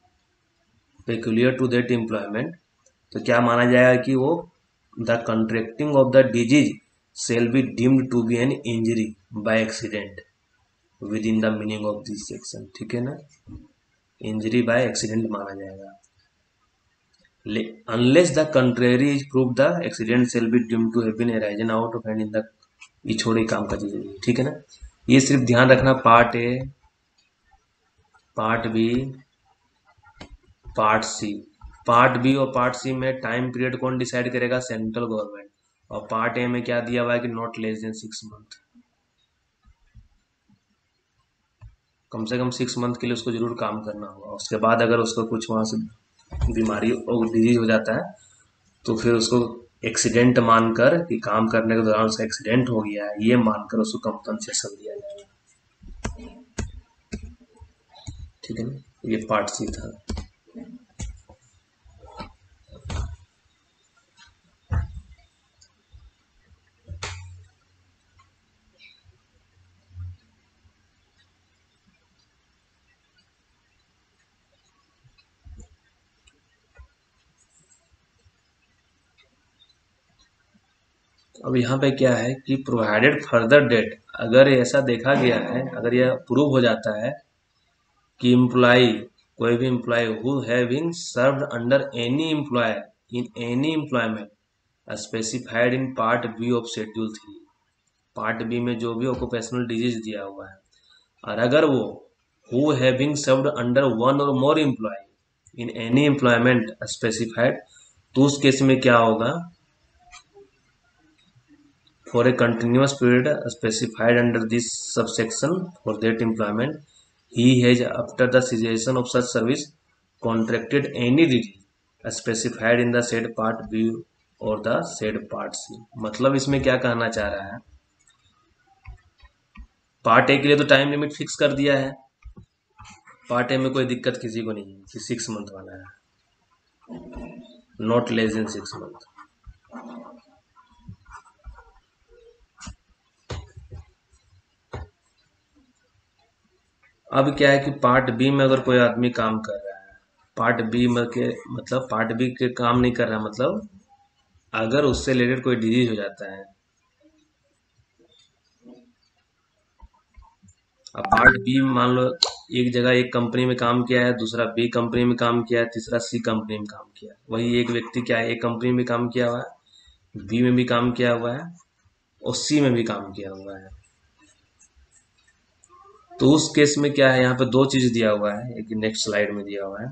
[SPEAKER 1] peculiar to that employment, तो क्या माना जाएगा कि वो the contracting of the disease shall be deemed to be an injury by accident with in the meaning of this section, ठीक है ना। Injury by accident माना जाएगा, unless the contrary is proved the accident shall be deemed to have been arisen out of and in the, ये छोड़े काम का चीज, ठीक है ना। ये सिर्फ ध्यान रखना, part A, part B, part C. Part B और पार्ट सी में टाइम पीरियड कौन डिसाइड करेगा, सेंट्रल गवर्नमेंट। और पार्ट ए में क्या दिया हुआ है कि नॉट लेस देन 6 मंथ, कम से कम 6 मंथ के लिए उसको जरूर काम करना होगा। उसके बाद अगर उसको कुछ वहां से बीमारी और डिजीज हो जाता है तो फिर उसको एक्सीडेंट मानकर कि काम करने के दौरान उसका एक्सीडेंट हो गया है, ये मानकर उसको कंपनसेशन दिया जाएगा, ठीक है ना। ये पार्ट सी था। अब यहाँ पे क्या है कि प्रोवाइडेड फर्दर डेट, अगर ऐसा देखा गया है, अगर यह प्रूव हो जाता है कि एम्प्लॉय, कोई भी employee who having served under any employer in any employment specified in part B of schedule 3, part B में जो भी ऑक्यूपेशनल डिजीज दिया हुआ है, और अगर वो who having served under one or more employ in any employment specified, तो उस केस में क्या होगा, for a continuous period specified under this subsection for that employment, he has after the cessation of such service contracted any duty specified in the said part B or the said part C। मतलब इसमें क्या कहना चाह रहा है part A के लिए तो टाइम लिमिट फिक्स कर दिया है, पार्ट ए में कोई दिक्कत किसी को नहीं है कि 6 मंथ वाला है, नॉट लेस देन 6 मंथ। अब क्या है कि पार्ट बी में अगर कोई आदमी काम कर रहा है, पार्ट बी में के मतलब पार्ट बी के काम नहीं कर रहा है, मतलब अगर उससे रिलेटेड कोई डिजीज हो जाता है, अब पार्ट बी मान लो एक जगह एक कंपनी में काम किया है, दूसरा बी कंपनी में काम किया है, तीसरा सी कंपनी में काम किया है, वही एक व्यक्ति क्या है, एक कंपनी में काम किया हुआ है, बी में भी काम किया हुआ है और सी में भी काम किया हुआ है। तो उस केस में क्या है, यहाँ पे दो चीज दिया हुआ है, एक नेक्स्ट स्लाइड में दिया हुआ है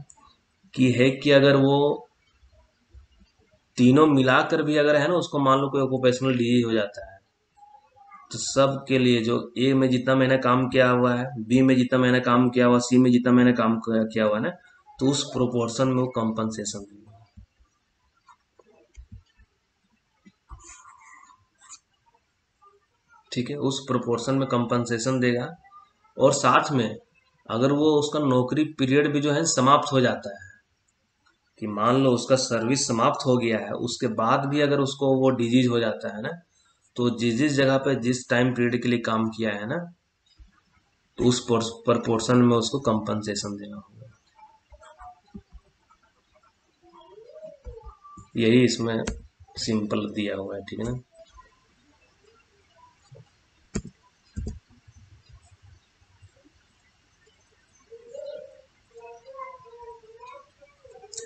[SPEAKER 1] कि अगर वो तीनों मिलाकर भी अगर है ना, उसको मान लो कोई ऑक्यूपेशनल डिजीज हो जाता है, तो सब के लिए जो ए में जितना मैंने काम किया हुआ है, बी में जितना मैंने काम किया हुआ, सी में जितना मैंने काम किया हुआ है ना, तो उस प्रोपोर्शन में वो कंपनसेशन देगा। ठीक है, उस प्रोपोर्शन में कंपनसेशन देगा। और साथ में अगर वो उसका नौकरी पीरियड भी जो है समाप्त हो जाता है, कि मान लो उसका सर्विस समाप्त हो गया है, उसके बाद भी अगर उसको वो डिजीज हो जाता है ना, तो जिस जगह पे जिस टाइम पीरियड के लिए काम किया है ना, तो उस प्रपोर्शन में उसको कंपनसेशन देना होगा। यही इसमें सिंपल दिया हुआ है, ठीक है ना।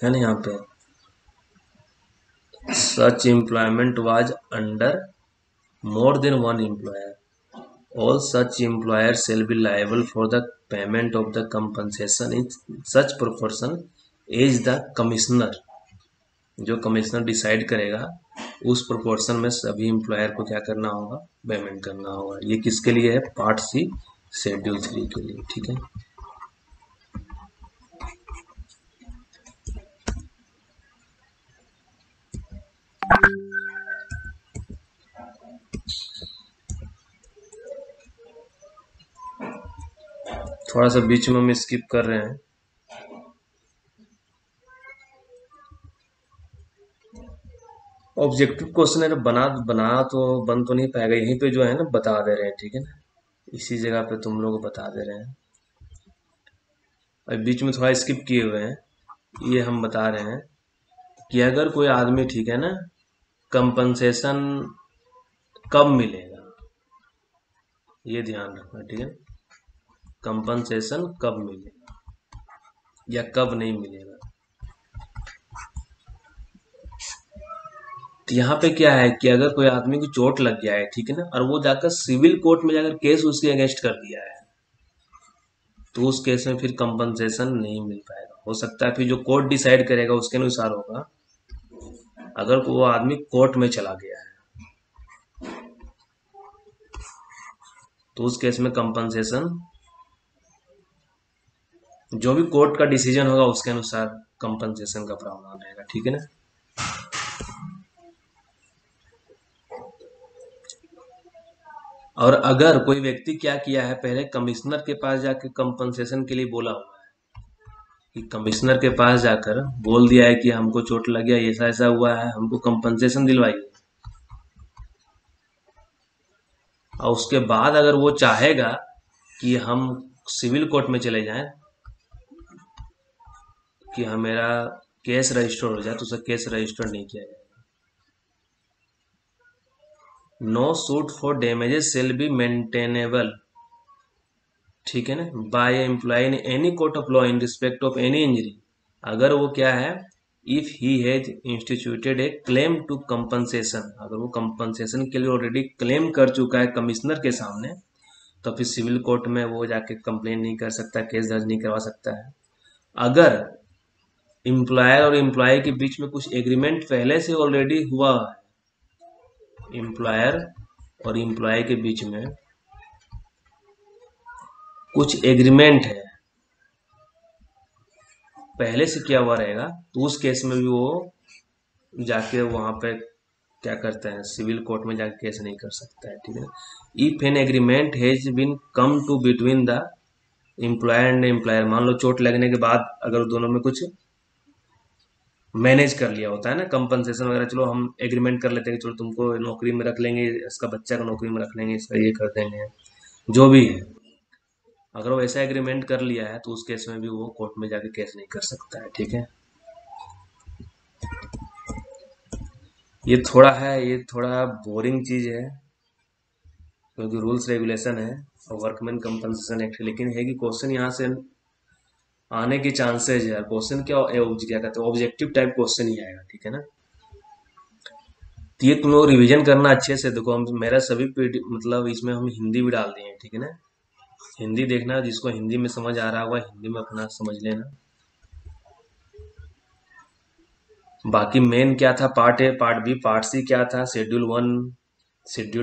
[SPEAKER 1] है ना, यहाँ पे such employment was under more than one employer, all such employers shall be liable for the payment of the compensation in such proportion as the commissioner, जो कमिश्नर डिसाइड करेगा उस प्रोपोर्शन में सभी एम्प्लॉयर को क्या करना होगा, पेमेंट करना होगा। ये किसके लिए है, पार्ट सी शेड्यूल 3 के लिए, ठीक है। थोड़ा सा बीच में हम स्किप कर रहे हैं। ऑब्जेक्टिव क्वेश्चन है, बना बना तो बन तो नहीं पाएगा, यहीं पे जो है ना बता दे रहे हैं, ठीक है ना, इसी जगह पे तुम लोग बता दे रहे हैं। अब बीच में थोड़ा स्किप किए हुए हैं, ये हम बता रहे हैं कि अगर कोई आदमी, ठीक है ना, कंपनसेशन कब मिलेगा, ये ध्यान रखना, ठीक है। कंपनसेशन कब मिलेगा या कब नहीं मिलेगा। तो यहाँ पे क्या है कि अगर कोई आदमी को चोट लग गया है, ठीक है ना, और वो जाकर सिविल कोर्ट में जाकर केस उसके अगेंस्ट कर दिया है, तो उस केस में फिर कंपनसेशन नहीं मिल पाएगा। हो सकता है फिर जो कोर्ट डिसाइड करेगा उसके अनुसार होगा। अगर वो आदमी कोर्ट में चला गया है तो उस केस में कंपनसेशन, जो भी कोर्ट का डिसीजन होगा उसके अनुसार कंपनसेशन का प्रावधान रहेगा, ठीक है ना। और अगर कोई व्यक्ति क्या किया है, पहले कमिश्नर के पास जाके कंपनसेशन के लिए बोला हुआ है, कि कमिश्नर के पास जाकर बोल दिया है कि हमको चोट लग गया, ऐसा ऐसा हुआ है, हमको कंपनसेशन दिलवाइए, और उसके बाद अगर वो चाहेगा कि हम सिविल कोर्ट में चले जाएं कि हम मेरा केस रजिस्टर हो जाए, तो उसे केस रजिस्टर नहीं किया जाएगा। No suit for damages shall be maintainable, ठीक है ना, by employee in any court of law in respect of any injury. अगर वो क्या है, if he has instituted a claim to compensation, अगर वो कंपनसेशन के लिए ऑलरेडी क्लेम कर चुका है कमिश्नर के सामने, तो फिर सिविल कोर्ट में वो जाके कंप्लेन नहीं कर सकता, केस दर्ज नहीं करवा सकता है। अगर एम्प्लॉयर और एम्प्लॉय के बीच में कुछ एग्रीमेंट पहले से ऑलरेडी हुआ है, एम्प्लॉयर और एम्प्लॉय के बीच में कुछ एग्रीमेंट है, पहले से किया हुआ रहेगा, तो उस केस में भी वो जाके वहां पे क्या करते हैं, सिविल कोर्ट में जाके केस नहीं कर सकता है, ठीक है। If an agreement has been come to between the employer and employer, मान लो चोट लगने के बाद अगर दोनों में कुछ मैनेज कर लिया होता है ना, कंपनसेशन वगैरह, चलो हम एग्रीमेंट कर लेते हैं कि चलो तुमको नौकरी में रख लेंगे, इसका बच्चा को नौकरी में रख लेंगे, इसका ये कर देंगे, जो भी है, अगर वो ऐसा एग्रीमेंट कर लिया है तो उस केस में भी वो कोर्ट में जाके केस नहीं कर सकता है, ठीक है। ये थोड़ा बोरिंग चीज है, क्योंकि रूल्स रेगुलेशन है और वर्कमैन कंपनसेशन एक्ट, लेकिन है कि क्वेश्चन यहाँ से आने की चांसेज है। क्वेश्चन क्या कहते हैं, ऑब्जेक्टिव टाइप क्वेश्चन ही आएगा, ठीक है ना। तो ये तुम लोग रिवीजन करना अच्छे से, देखो हम मेरा सभी मतलब इसमें हम हिंदी भी डाल दिए हैं, ठीक है ना। हिंदी देखना, जिसको हिंदी में समझ आ रहा होगा हिंदी में अपना समझ लेना। बाकी मेन क्या था, part A, part B, part C क्या था, शेड्यूल 1, शेड्यूल